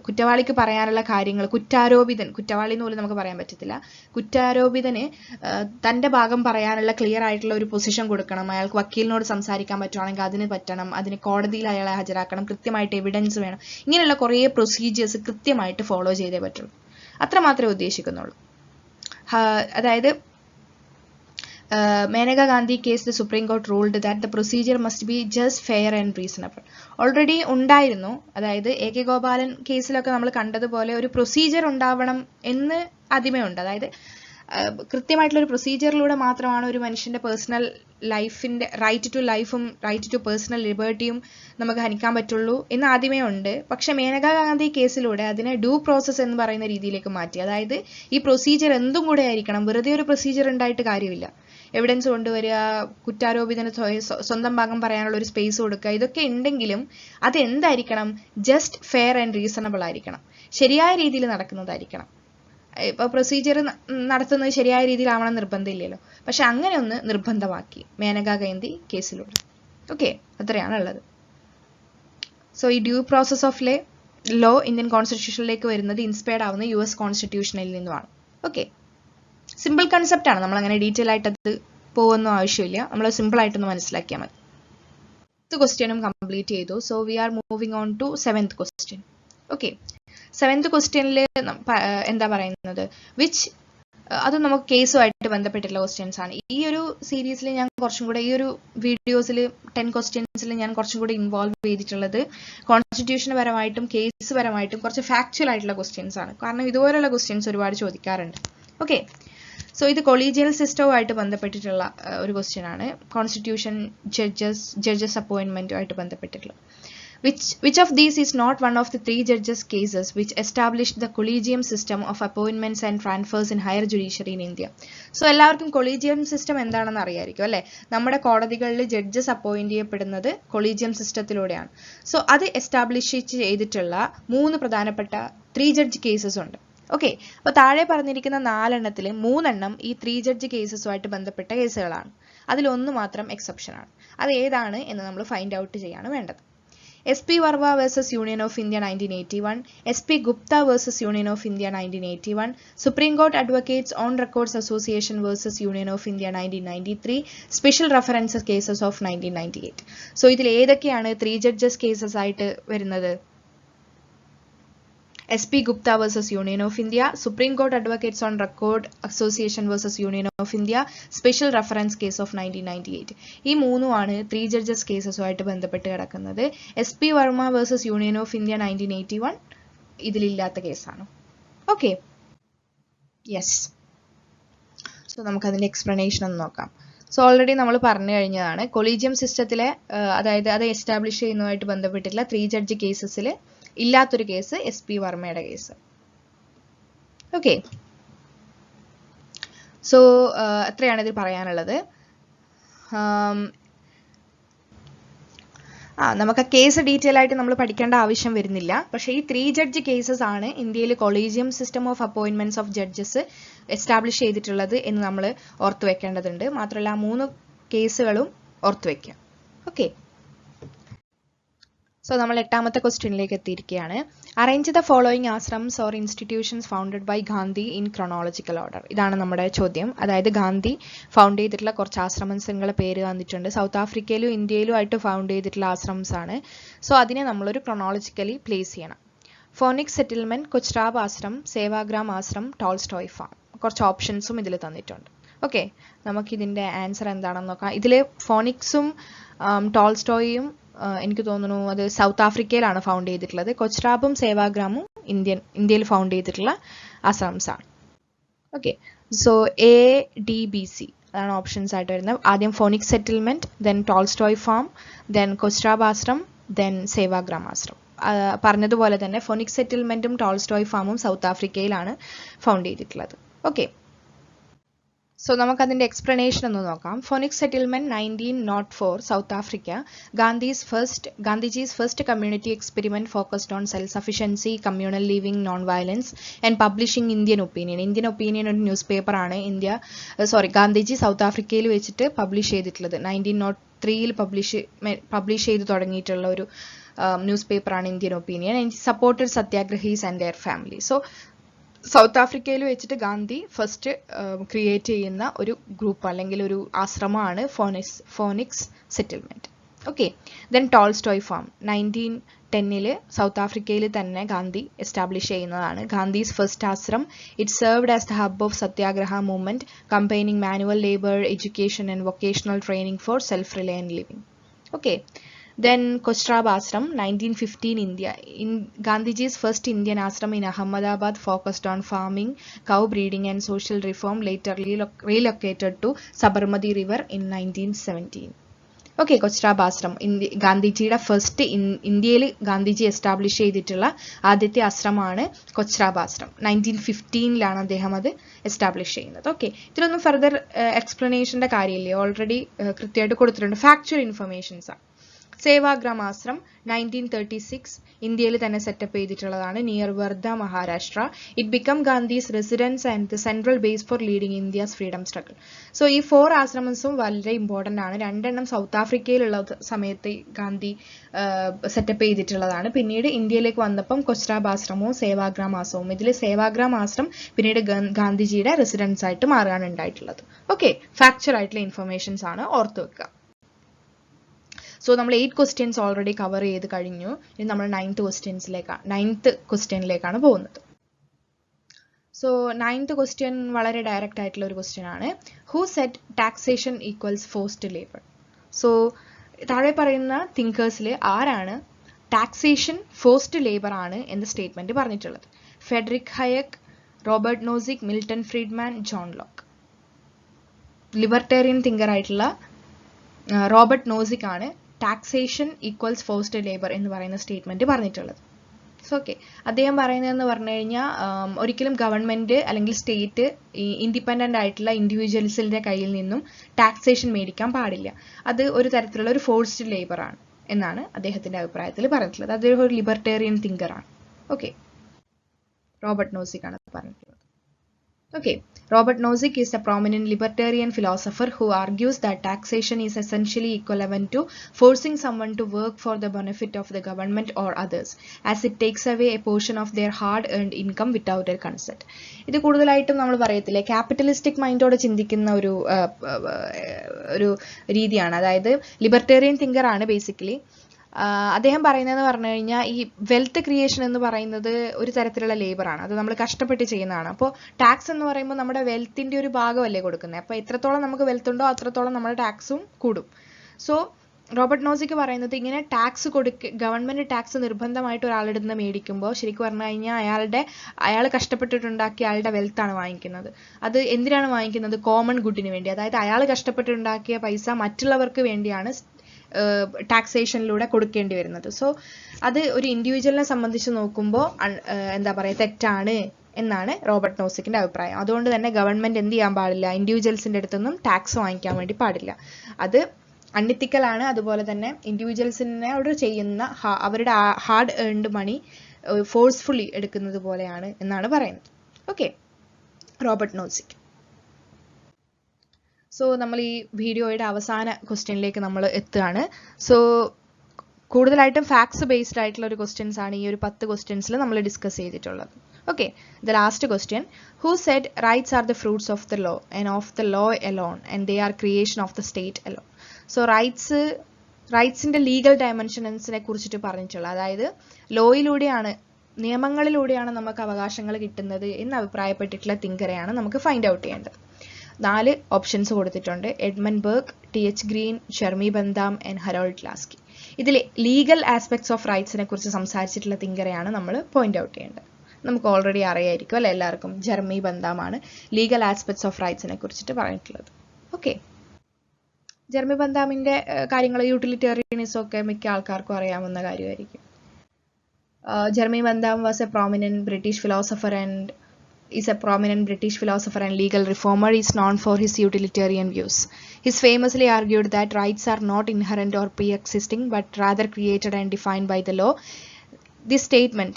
കുറ്റവാളിക്ക് പറയാനുള്ള കാര്യങ്ങൾ, കുറ്റവാളി എന്ന് പോലും നമുക്ക് പറയാൻ പറ്റത്തില്ല, കുറ്റാരോപിതന് തൻ്റെ ഭാഗം പറയാനുള്ള ക്ലിയർ ആയിട്ടുള്ള ഒരു പൊസിഷൻ കൊടുക്കണം. അയാൾക്ക് വക്കീലിനോട് സംസാരിക്കാൻ പറ്റുവാണെങ്കിൽ അതിന് പറ്റണം, അതിന് കോടതിയിൽ അയാളെ ഹാജരാക്കണം, കൃത്യമായിട്ട് എവിഡൻസ് വേണം. ഇങ്ങനെയുള്ള കുറേ പ്രൊസീജിയേഴ്സ് കൃത്യമായിട്ട് ഫോളോ ചെയ്തേ പറ്റുള്ളൂ. അത്ര മാത്രമേ ഉദ്ദേശിക്കുന്നുള്ളൂ. അതായത് Menaka Gandhi case, the Supreme Court ruled that the procedure must be just fair and reasonable. Already ഉണ്ടായിരുന്നു, അതായത് AK ഗോപാലൻ കേസിലൊക്കെ നമ്മൾ കണ്ടതുപോലെ ഒരു പ്രൊസീജിയർ ഉണ്ടാവണം എന്ന് ആദ്യമേ ഉണ്ട്. അതായത് കൃത്യമായിട്ടുള്ള ഒരു പ്രൊസീജിയറിലൂടെ മാത്രമാണ് ഒരു മനുഷ്യന്റെ പേഴ്സണൽ ലൈഫിന്റെ റൈറ്റ് ടു ലൈഫും റൈറ്റ് ടു പേഴ്സണൽ ലിബർട്ടിയും നമുക്ക് ഹനിക്കാൻ പറ്റുള്ളൂ എന്ന് ആദ്യമേ ഉണ്ട്. പക്ഷെ മേനക ഗാന്ധി കേസിലൂടെ അതിനെ ഡ്യൂ പ്രോസസ് എന്ന് പറയുന്ന രീതിയിലേക്ക് മാറ്റി. അതായത് ഈ പ്രൊസീജിയർ എന്തും കൂടെ ആയിരിക്കണം, വെറുതെ ഒരു പ്രൊസീജിയർ ഉണ്ടായിട്ട് കാര്യമില്ല. എവിഡൻസ് കൊണ്ടുവരിക, കുറ്റാരോപിതന് സ്വന്തം ഭാഗം പറയാനുള്ള ഒരു സ്പേസ് കൊടുക്കുക, ഇതൊക്കെ ഉണ്ടെങ്കിലും അത് എന്തായിരിക്കണം, ജസ്റ്റ് ഫെയർ ആൻഡ് റീസണബിൾ ആയിരിക്കണം, ശരിയായ രീതിയിൽ നടക്കുന്നതായിരിക്കണം. ഇപ്പോൾ പ്രൊസീജിയർ നടത്തുന്നത് ശരിയായ രീതിയിലാവണം നിർബന്ധമില്ലല്ലോ, പക്ഷെ അങ്ങനെ ഒന്ന് നിർബന്ധമാക്കി മേനക ഗാന്ധി കേസിലൂടെ. ഓക്കെ, അത്രയാണ് ഉള്ളത്. സോ ഈ due process of law Indian കോൺസ്റ്റിറ്റ്യൂഷനിലേക്ക് വരുന്നത് ഇൻസ്പയർഡ് ആവുന്ന US കോൺസ്റ്റിറ്റ്യൂഷനിൽ നിന്നുമാണ്. ഓക്കെ, സിമ്പിൾ കൺസെപ്റ്റ് ആണ്, നമ്മൾ അങ്ങനെ ഡീറ്റെയിൽ ആയിട്ട് അത് പോകുന്ന ആവശ്യമില്ല, നമ്മൾ സിമ്പിൾ ആയിട്ടൊന്ന് മനസ്സിലാക്കിയാൽ മതി. 8th ക്വസ്റ്റ്യനും കംപ്ലീറ്റ് ചെയ്തു. So we are moving on to 7th question. Okay, 7th ക്വസ്റ്റ്യനിൽ എന്താ പറയുന്നത്, അത് നമുക്ക് കേസുമായിട്ട് ബന്ധപ്പെട്ടുള്ള ക്വസ്റ്റ്യൻസ് ആണ്. ഈ ഒരു സീരീസിൽ ഞാൻ കുറച്ചും കൂടെ, ഈ ഒരു വീഡിയോസിൽ 10 ക്വസ്റ്റ്യൻസിൽ ഞാൻ കുറച്ചും കൂടെ ഇൻവോൾവ് ചെയ്തിട്ടുള്ളത് കോൺസ്റ്റിറ്റ്യൂഷൻ പരമായിട്ടും കേസ് പരമായിട്ടും കുറച്ച് ഫാക്ച്വൽ ആയിട്ടുള്ള ക്വസ്റ്റ്യൻസ് ആണ്. കാരണം ഇതുപോലുള്ള ക്വസ്റ്റ്യൻസ് ഒരുപാട് ചോദിക്കാറുണ്ട്. ഓക്കെ, സോ ഇത് കൊളീജിയൽ സിസ്റ്റവുമായിട്ട് ബന്ധപ്പെട്ടിട്ടുള്ള ഒരു ക്വസ്റ്റ്യൻ ആണ്. കോൺസ്റ്റിറ്റ്യൂഷൻ, ജഡ്ജസ് അപ്പോയിന്റ്മെന്റുമായിട്ട് ബന്ധപ്പെട്ടിട്ടുള്ള which of these is not one of the 3 judges cases which established the collegium system of appointments and transfers in higher judiciary in India? So എല്ലാവർക്കും collegium system എന്താണെന്ന് അറിയായിരിക്കും അല്ലേ? നമ്മുടെ കോടതികളിൽ ജഡ്ജസ് അപ്പോയിന്റ് ചെയ്യപ്പെടുന്നത് collegium സിസ്റ്റത്തിലൂടെയാണ്. So അത് establish ചെയ്തിട്ടുള്ള 3 പ്രധാനപ്പെട്ട 3 ജഡ്ജ് കേസസ് ഉണ്ട്. ഓക്കെ, അപ്പോൾ താഴെ പറഞ്ഞിരിക്കുന്ന 4 എണ്ണത്തിൽ 3 എണ്ണം ഈ 3 ജഡ്ജ് കേസസുമായിട്ട് ബന്ധപ്പെട്ട കേസുകളാണ്. അതിലൊന്ന് മാത്രം എക്സെപ്ഷൻ ആണ്. അത് ഏതാണ് എന്ന് നമ്മൾ ഫൈൻഡ് ഔട്ട് ചെയ്യാണ് വേണ്ടത്. SP Verma versus Union of India 1981, SP Gupta versus Union of India 1981, Supreme Court Advocates on Records Association versus Union of India 1993, Special References Cases of 1998. So ഇതിൽ ഏതൊക്കെയാണ് 3 judges cases ആയിട്ട് വരുന്നത്? SP Gupta versus Union of India, Supreme Court Advocates on Record Association versus Union of India, Special Reference Case of 1998. ഈ മൂന്നുമാണ് 3 judges കേസസുമായിട്ട് ബന്ധപ്പെട്ട് കിടക്കുന്നത്. SP Verma versus Union of India 1981 ഇതിലില്ലാത്ത കേസാണ്. Okay, yes, so നമുക്ക് അതിന്റെ explanation ഒന്ന് നോക്കാം. So already നമ്മൾ പറഞ്ഞു കഴിഞ്ഞതാണ് കൊളീജിയം സിസ്റ്റത്തിലെ അതായത് അത് എസ്റ്റാബ്ലിഷ് ചെയ്യുന്നതുമായിട്ട് ബന്ധപ്പെട്ടിട്ടുള്ള 3 ജഡ്ജ് കേസസിൽ ഇല്ലാത്തൊരു കേസ് SP വർമ്മയുടെ കേസ്. ഓക്കെ, സോ അത്രയാണ് ഇതിൽ പറയാനുള്ളത്. നമുക്ക് ആ കേസ് ഡീറ്റെയിൽ ആയിട്ട് നമ്മൾ പഠിക്കേണ്ട ആവശ്യം വരുന്നില്ല. പക്ഷേ ഈ 3 ജഡ്ജ് കേസസ് ആണ് ഇന്ത്യയിൽ collegium system of appointments of judges establish ചെയ്തിട്ടുള്ളത് എന്ന് നമ്മൾ ഓർത്തു വെക്കേണ്ടതുണ്ട്. മാത്രമല്ല ആ 3 കേസുകളും ഓർത്തു വെക്കുക. ഓക്കെ, സോ നമ്മൾ 8ാമത്തെ ക്വസ്റ്റ്യനിലേക്ക് എത്തിയിരിക്കുകയാണ്. Arrange the following ashrams or institutions founded by Gandhi in chronological order. ഇതാണ് നമ്മുടെ ചോദ്യം. അതായത് ഗാന്ധി ഫൗണ്ട് ചെയ്തിട്ടുള്ള കുറച്ച് ആശ്രമങ്ങളുടെ പേര് തന്നിട്ടുണ്ട്. സൗത്ത് ആഫ്രിക്കയിലും ഇന്ത്യയിലും ആയിട്ട് ഫൗണ്ട് ചെയ്തിട്ടുള്ള ആശ്രംസ് ആണ്. സോ അതിനെ നമ്മളൊരു ക്രോണോളജിക്കലി പ്ലേസ് ചെയ്യണം. Phoenix settlement, Kochrab ashram, Sevagram ashram, Tolstoy farm. കുറച്ച് ഓപ്ഷൻസും ഇതിൽ തന്നിട്ടുണ്ട്. ഓക്കെ, നമുക്കിതിൻ്റെ ആൻസർ എന്താണെന്ന് നോക്കാം. ഇതിൽ ഫോണിക്സും ടോൾസ്റ്റോയും എനിക്ക് തോന്നുന്നു അത് സൗത്ത് ആഫ്രിക്കയിലാണ് ഫൗണ്ട് ചെയ്തിട്ടുള്ളത്. കൊച്ച്രാബും സേവാഗ്രാമും ഇന്ത്യയിൽ ഫൗണ്ട് ചെയ്തിട്ടുള്ള ആശ്രംസ് ആണ്. ഓക്കെ, സോ ADBC അതാണ് ഓപ്ഷൻസ് ആയിട്ട് വരുന്നത്. ആദ്യം Phoenix settlement, then Tolstoy farm, then Kochrab ashram, then Sevagram ashram. പറഞ്ഞതുപോലെ തന്നെ ഫോണിക്സ് സെറ്റിൽമെന്റും ടോൾസ്റ്റോയ് ഫാമും സൗത്ത് ആഫ്രിക്കയിലാണ് ഫൗണ്ട് ചെയ്തിട്ടുള്ളത്. ഓക്കെ, സോ നമുക്കതിൻ്റെ എക്സ്പ്ലനേഷൻ ഒന്ന് നോക്കാം. Phoenix settlement 1904 South Africa. Gandhiji's first community experiment focused on self sufficiency, communal living, non violence and publishing Indian opinion. Indian opinion ഒരു ന്യൂസ് പേപ്പറാണ് ഗാന്ധിജി സൗത്ത് ആഫ്രിക്കയിൽ വെച്ചിട്ട് പബ്ലിഷ് ചെയ്തിട്ടുള്ളത്. 1903 പബ്ലിഷ് ചെയ്ത് തുടങ്ങിയിട്ടുള്ള ഒരു ന്യൂസ് പേപ്പറാണ് Indian opinion. And supported satyagrahis and their family. So south ആഫ്രിക്കയിൽ വെച്ചിട്ട് ഗാന്ധി ഫസ്റ്റ് ക്രിയേറ്റ് ചെയ്യുന്ന ഒരു ഗ്രൂപ്പ് അല്ലെങ്കിൽ ഒരു ആശ്രമമാണ് Phoenix settlement. Okay, then Tolstoy farm 1910 South ആഫ്രിക്കയിൽ തന്നെ ഗാന്ധി എസ്റ്റാബ്ലിഷ് ചെയ്യുന്നതാണ്. Gandhi's first ashram. It served as the hub of satyagraha movement combining manual labour, education and vocational training for self reliant living. Okay, then Kostrab Ashram 1915 India. In Gandhiji's first Indian ashram in Ahmedabad focused on farming, cow breeding and social reform, later relocated to Sabarmati River in 1917. Okay, Kochrab ashram ഗാന്ധിജിയുടെ first ഇന്ത്യയിൽ Gandhiji establish ചെയ്തിട്ടുള്ള ആദ്യത്തെ ആശ്രമമാണ് കൊച്ച്രാബ് ആശ്രം. 1915 അദ്ദേഹം അത് establish ചെയ്യുന്നത്. Okay, ഇതിലൊന്നും further എക്സ്പ്ലനേഷൻ്റെ കാര്യമില്ലേ, already കൃത്യമായിട്ട് കൊടുത്തിട്ടുണ്ട്. ഫാക്ച്വൽ ഇൻഫർമേഷൻസ് ആണ്. സേവാഗ്രാം ആശ്രം 1936 ഇന്ത്യയിൽ തന്നെ സെറ്റപ്പ് ചെയ്തിട്ടുള്ളതാണ്, near Wardha, Maharashtra. It became Gandhi's residence and the central base for leading India's freedom struggle. So ഈ 4 ആശ്രമസും വളരെ ഇമ്പോർട്ടൻ്റ് ആണ്. 2 എണ്ണം സൗത്ത് ആഫ്രിക്കയിലുള്ള സമയത്ത് ഗാന്ധി സെറ്റപ്പ് ചെയ്തിട്ടുള്ളതാണ്. പിന്നീട് ഇന്ത്യയിലേക്ക് വന്നപ്പം കൊച്ച്രാബ് ആശ്രമവും സേവാഗ്രാം ആശ്രമവും. ഇതിൽ സേവാഗ്രാം ആശ്രം പിന്നീട് ഗാന്ധിജിയുടെ റെസിഡൻസ് ആയിട്ട് മാറുകയാണ് ഉണ്ടായിട്ടുള്ളത്. ഓക്കെ, ഫാക്ച്വൽ ആയിട്ടുള്ള ഇൻഫർമേഷൻസ് ആണ്, ഓർത്ത് വെക്കുക. സോ നമ്മൾ 8 ക്വസ്റ്റ്യൻസ് ഓൾറെഡി കവർ ചെയ്ത് കഴിഞ്ഞു. ഇനി നമ്മൾ 9th ക്വസ്റ്റ്യനിലേക്കാണ് പോകുന്നത്. സോ 9th ക്വസ്റ്റ്യൻ വളരെ ഡയറക്റ്റ് ആയിട്ടുള്ള ഒരു ക്വസ്റ്റ്യൻ ആണ്. Who set taxation equals forced labour? So താഴെ പറയുന്ന തിങ്കേഴ്സിൽ ആരാണ് ടാക്സേഷൻ ഫോഴ്സ്ഡ് ലേബർ ആണ് എന്ന സ്റ്റേറ്റ്മെന്റ് പറഞ്ഞിട്ടുള്ളത്? Friedrich Hayek, Robert Nozick, Milton Friedman, John Locke. Libertarian thinker ആയിട്ടുള്ള റോബർട്ട് നോസിക് ആണ് ടാക്സേഷൻ ഈക്വൽസ് ഫോഴ്സ്ഡ് ലേബർ എന്ന് പറയുന്ന സ്റ്റേറ്റ്മെന്റ് പറഞ്ഞിട്ടുള്ളത്. സോ ഓക്കെ, അദ്ദേഹം പറയുന്നതെന്ന് പറഞ്ഞു കഴിഞ്ഞാൽ ഒരിക്കലും ഗവൺമെന്റ് അല്ലെങ്കിൽ സ്റ്റേറ്റ് ഇൻഡിപെൻഡന്റ് ആയിട്ടുള്ള ഇൻഡിവിജ്വൽസിന്റെ കയ്യിൽ നിന്നും ടാക്സേഷൻ മേടിക്കാൻ പാടില്ല. അത് ഒരു തരത്തിലുള്ള ഒരു ഫോഴ്സ്ഡ് ലേബർ ആണ് എന്നാണ് അദ്ദേഹത്തിന്റെ അഭിപ്രായത്തിൽ പറഞ്ഞിട്ടുള്ളത്. അദ്ദേഹം ഒരു ലിബർട്ടേറിയൻ തിങ്കർ ആണ്. ഓക്കെ, റോബർട്ട് നോസിക് ആണ് പറഞ്ഞിട്ടുള്ളത്. Okay, Robert Nozick is a prominent libertarian philosopher who argues that taxation is essentially equivalent to forcing someone to work for the benefit of the government or others, as it takes away a portion of their hard-earned income without their consent. ഇത് കൂടുതലായിട്ടും നമ്മൾ പറയത്തില്ലേ, capitalistic മൈൻഡോടെ ചിന്തിക്കുന്ന ഒരു രീതിയാണ്. അതായത് libertarian thinker ആണ് basically. അദ്ദേഹം പറയുന്നതെന്ന് പറഞ്ഞു കഴിഞ്ഞാൽ ഈ വെൽത്ത് ക്രിയേഷൻ എന്ന് പറയുന്നത് ഒരു തരത്തിലുള്ള ലേബറാണ്. അത് നമ്മൾ കഷ്ടപ്പെട്ട് ചെയ്യുന്നതാണ്. അപ്പോൾ ടാക്സ് എന്ന് പറയുമ്പോൾ നമ്മുടെ വെൽത്തിന്റെ ഒരു ഭാഗമല്ലേ കൊടുക്കുന്നത്. അപ്പോൾ എത്രത്തോളം നമുക്ക് വെൽത്ത് ഉണ്ടോ അത്രത്തോളം നമ്മുടെ ടാക്സും കൂടും. സോ റോബർട്ട് നോസിക്ക് പറയുന്നത് ഇങ്ങനെ ടാക്സ് ഗവൺമെന്റ് ടാക്സ് നിർബന്ധമായിട്ട് ഒരാളുടെ നിന്ന് മേടിക്കുമ്പോൾ ശരിക്കും പറഞ്ഞു കഴിഞ്ഞാൽ അയാൾ കഷ്ടപ്പെട്ടിട്ടുണ്ടാക്കിയ അയാളുടെ വെൽത്താണ് വാങ്ങിക്കുന്നത്. അത് എന്തിനാണ് വാങ്ങിക്കുന്നത്? കോമൺ ഗുഡിന് വേണ്ടി. അതായത് അയാൾ കഷ്ടപ്പെട്ടുണ്ടാക്കിയ പൈസ മറ്റുള്ളവർക്ക് വേണ്ടിയാണ് ടാക്സേഷനിലൂടെ കൊടുക്കേണ്ടി വരുന്നത്. സോ അത് ഒരു ഇൻഡിവിജ്വലിനെ സംബന്ധിച്ച് നോക്കുമ്പോൾ എന്താ പറയുക, തെറ്റാണ് എന്നാണ് റോബർട്ട് നോസിക്കിന്റെ അഭിപ്രായം. അതുകൊണ്ട് തന്നെ ഗവൺമെന്റ് എന്ത് ചെയ്യാൻ പാടില്ല, ഇൻഡിവിജ്വൽസിന്റെ അടുത്തൊന്നും ടാക്സ് വാങ്ങിക്കാൻ വേണ്ടി പാടില്ല. അത് അൺഎത്തിക്കലാണ്. അതുപോലെ തന്നെ ഇൻഡിവിജ്വൽസിനോട് ചെയ്യുന്ന അവരുടെ ഹാർഡ് ഏൺഡ് മണി ഫോഴ്സ്ഫുള്ളി എടുക്കുന്നത് പോലെയാണ് എന്നാണ് പറയുന്നത്. Okay, Robert നോസിക്ക്. സോ നമ്മൾ ഈ വീഡിയോയുടെ അവസാന ക്വസ്റ്റ്യനിലേക്ക് നമ്മൾ എത്തുകയാണ്. സോ കൂടുതലായിട്ടും ഫാക്ട്സ് ബേസ്ഡ് ആയിട്ടുള്ള ഒരു ക്വസ്റ്റ്യൻസ് ആണ് ഈ ഒരു 10 ക്വസ്റ്റ്യൻസിൽ നമ്മൾ ഡിസ്കസ് ചെയ്തിട്ടുള്ളത്. Okay, the last question, who said rights are the fruits of the law and of the law alone and they are creation of the state alone. So റൈറ്റ്സിന്റെ legal ഡയമെൻഷൻസിനെ കുറിച്ചിട്ട് പറഞ്ഞിട്ടുള്ള, അതായത് ലോയിലൂടെയാണ്, നിയമങ്ങളിലൂടെയാണ് നമുക്ക് അവകാശങ്ങൾ കിട്ടുന്നത് എന്ന് അഭിപ്രായപ്പെട്ടിട്ടുള്ള തിങ്കറെയാണ് നമുക്ക് ഫൈൻഡ് ഔട്ട് ചെയ്യേണ്ടത്. 4 ഓപ്ഷൻസ് കൊടുത്തിട്ടുണ്ട്: Edmund Burke, T H. Green, Jeremy Bentham and Harold Laski. ഇതിൽ ലീഗൽ ആസ്പെക്ട്സ് ഓഫ് റൈറ്റ്സിനെ കുറിച്ച് സംസാരിച്ചിട്ടുള്ള തിങ്കറെയാണ് നമ്മൾ പോയിന്റ് ഔട്ട് ചെയ്യേണ്ടത്. നമുക്ക് ഓൾറെഡി അറിയായിരിക്കും അല്ലെ എല്ലാവർക്കും, ജെർമി ബന്താമാണ് ലീഗൽ ആസ്പെക്ട്സ് ഓഫ് റൈറ്റ്സിനെ കുറിച്ചിട്ട് പറഞ്ഞിട്ടുള്ളത്. ഓക്കെ, ജെർമി ബന്താമിന്റെ കാര്യങ്ങൾ, യൂട്ടിലിറ്റേറിയനിസം ഒക്കെ മിക്ക ആൾക്കാർക്കും അറിയാവുന്ന കാര്യമായിരിക്കും. Jeremy Bentham was a prominent British philosopher and legal reformer. He is known for his utilitarian views. He famously argued that rights are not inherent or pre-existing but rather created and defined by the law. This statement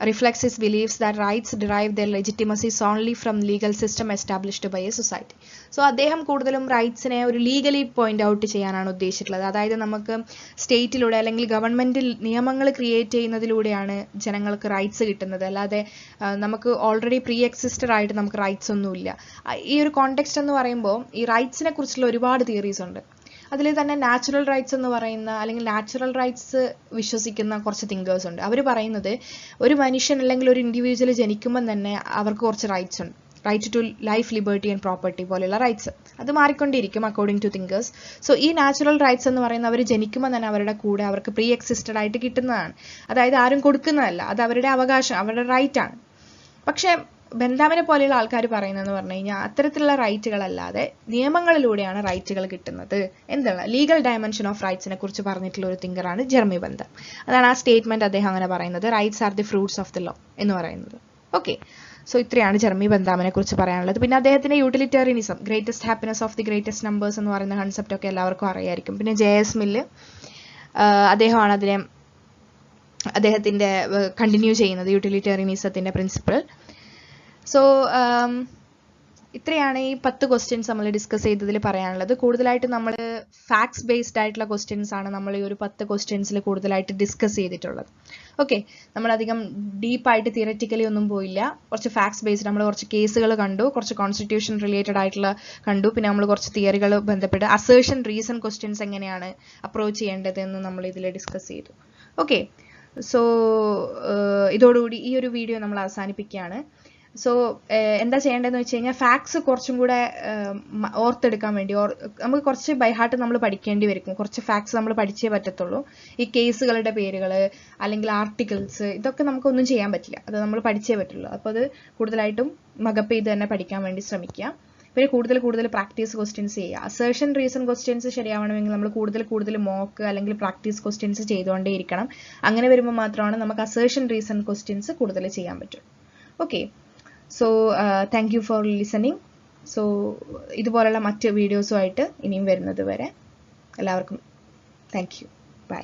reflects his beliefs that rights derive their legitimacy only from legal system established by a society. So അദ്ദേഹം കൂടുതലും റൈറ്റ്സിനെ ഒരു legally point out ചെയ്യാനാണ് ഉദ്ദേശിച്ചിട്ടുള്ളത്. അതായത് നമുക്ക് സ്റ്റേറ്റിലൂടെ അല്ലെങ്കിൽ government നിയമങ്ങൾ create ചെയ്യുന്നതിലൂടെയാണ് ജനങ്ങൾക്ക് rights കിട്ടുന്നത്, അല്ലാതെ നമുക്ക് ഓൾറെഡി പ്രീ എക്സിസ്റ്റഡ് ആയിട്ട് നമുക്ക് റൈറ്റ്സ് ഒന്നുമില്ല. ഈ ഒരു കോണ്ടെക്സ്റ്റ് എന്ന് പറയുമ്പോൾ ഈ റൈറ്റ്സിനെ കുറിച്ചുള്ള ഒരുപാട് തിയറീസ് ഉണ്ട്. അതിൽ തന്നെ നാച്ചുറൽ റൈറ്റ്സ് എന്ന് പറയുന്ന, അല്ലെങ്കിൽ നാച്ചുറൽ റൈറ്റ്സ് വിശ്വസിക്കുന്ന കുറച്ച് തിങ്കേഴ്സ് ഉണ്ട്. അവർ പറയുന്നത് ഒരു മനുഷ്യൻ അല്ലെങ്കിൽ ഒരു ഇൻഡിവിജ്വൽ ജനിക്കുമ്പോൾ തന്നെ അവർക്ക് കുറച്ച് റൈറ്റ്സ് ഉണ്ട്. Right to life, liberty and property പോലെയുള്ള റൈറ്റ്സ്. അത് മാറിക്കൊണ്ടിരിക്കും അക്കോർഡിംഗ് ടു തിങ്കേഴ്സ്. സോ ഈ നാച്ചുറൽ റൈറ്റ്സ് എന്ന് പറയുന്ന അവർ ജനിക്കുമ്പോൾ തന്നെ അവരുടെ കൂടെ അവർക്ക് പ്രീ എക്സിസ്റ്റഡ് ആയിട്ട് കിട്ടുന്നതാണ്. അതായത് ആരും കൊടുക്കുന്നതല്ല, അത് അവരുടെ അവകാശം, അവരുടെ റൈറ്റ് ആണ്. പക്ഷേ ബന്താമിനെ പോലെയുള്ള ആൾക്കാർ പറയുന്നതെന്ന് പറഞ്ഞു കഴിഞ്ഞാൽ അത്തരത്തിലുള്ള റൈറ്റുകളല്ലാതെ നിയമങ്ങളിലൂടെയാണ് റൈറ്റുകൾ കിട്ടുന്നത് എന്നുള്ള ലീഗൽ ഡയമെൻഷൻ ഓഫ് റൈറ്റ്സിനെ കുറിച്ച് പറഞ്ഞിട്ടുള്ള ഒരു തിങ്കറാണ് ജെർമി ബന്താം. അതാണ് ആ സ്റ്റേറ്റ്മെന്റ് അദ്ദേഹം അങ്ങനെ പറയുന്നത്, rights are the fruits of the law എന്ന് പറയുന്നത്. ഓക്കെ, സോ ഇത്രയാണ് ജെർമി ബന്താമിനെ കുറിച്ച് പറയാനുള്ളത്. പിന്നെ അദ്ദേഹത്തിന്റെ utilitarianism, greatest happiness of the greatest numbers എന്ന് പറയുന്ന കൺസെപ്റ്റ് ഒക്കെ എല്ലാവർക്കും അറിയായിരിക്കും. പിന്നെ ജെ.എസ്. മില്ല് അദ്ദേഹമാണ് അദ്ദേഹത്തിന്റെ കണ്ടിന്യൂ ചെയ്യുന്നത് യൂട്ടിലിറ്റേറിയനിസത്തിന്റെ പ്രിൻസിപ്പിൾ. സോ ഇത്രയാണ് ഈ 10 ക്വസ്റ്റ്യൻസ് നമ്മൾ ഡിസ്കസ് ചെയ്തതിൽ പറയാനുള്ളത്. കൂടുതലായിട്ട് നമ്മൾ ഫാക്ട്സ് ബേസ്ഡ് ആയിട്ടുള്ള ക്വസ്റ്റ്യൻസ് ആണ് നമ്മൾ ഈ ഒരു 10 ക്വസ്റ്റ്യൻസിൽ കൂടുതലായിട്ട് ഡിസ്കസ് ചെയ്തിട്ടുള്ളത്. ഓക്കെ, നമ്മളധികം ഡീപ്പായിട്ട് തിയററ്റിക്കലി ഒന്നും പോയില്ല. കുറച്ച് ഫാക്ട്സ് ബേസ്ഡ്, നമ്മൾ കുറച്ച് കേസുകൾ കണ്ടു, കുറച്ച് കോൺസ്റ്റിറ്റ്യൂഷൻ റിലേറ്റഡ് ആയിട്ടുള്ള കണ്ടു, പിന്നെ നമ്മൾ കുറച്ച് തിയറികൾ ബന്ധപ്പെട്ട് അസേർഷൻ റീസൺ ക്വസ്റ്റ്യൻസ് എങ്ങനെയാണ് അപ്രോച്ച് ചെയ്യേണ്ടത് എന്ന് നമ്മൾ ഇതിൽ ഡിസ്കസ് ചെയ്തു. ഓക്കെ, സോ ഇതോടുകൂടി ഈ ഒരു വീഡിയോ നമ്മൾ അവസാനിപ്പിക്കുകയാണ്. സോ എന്താ ചെയ്യേണ്ടതെന്ന് വെച്ച് കഴിഞ്ഞാൽ ഫാക്ട്സ് കുറച്ചും കൂടെ ഓർത്തെടുക്കാൻ വേണ്ടി നമുക്ക് കുറച്ച് ബൈഹാർട്ട് നമ്മൾ പഠിക്കേണ്ടി വരും. കുറച്ച് ഫാക്ട്സ് നമ്മൾ പഠിച്ചേ പറ്റത്തുള്ളൂ. ഈ കേസുകളുടെ പേരുകൾ അല്ലെങ്കിൽ ആർട്ടിക്കിൾസ് ഇതൊക്കെ നമുക്കൊന്നും ചെയ്യാൻ പറ്റില്ല, അത് നമ്മൾ പഠിച്ചേ പറ്റുള്ളൂ. അപ്പോൾ അത് കൂടുതലായിട്ടും മകപ്പ് ചെയ്ത് തന്നെ പഠിക്കാൻ വേണ്ടി ശ്രമിക്കുക. പിന്നെ കൂടുതൽ പ്രാക്ടീസ് ക്വസ്റ്റ്യൻസ് ചെയ്യുക. അസേർഷൻ റീസൺ ക്വസ്റ്റ്യൻസ് ശരിയാവണമെങ്കിൽ നമ്മൾ കൂടുതൽ മോക്ക് അല്ലെങ്കിൽ പ്രാക്ടീസ് ക്വസ്റ്റ്യൻസ് ചെയ്തുകൊണ്ടേ ഇരിക്കണം. അങ്ങനെ വരുമ്പോൾ മാത്രമാണ് നമുക്ക് അസേർഷൻ റീസൺ ക്വസ്റ്റ്യൻസ് കൂടുതൽ ചെയ്യാൻ പറ്റും. Okay, so thank you for listening. So ഇതുപോലുള്ള മറ്റ് വീഡിയോസുമായിട്ട് ഇനിയും വരുന്നത് വരെ എല്ലാവർക്കും താങ്ക് യു, ബൈ.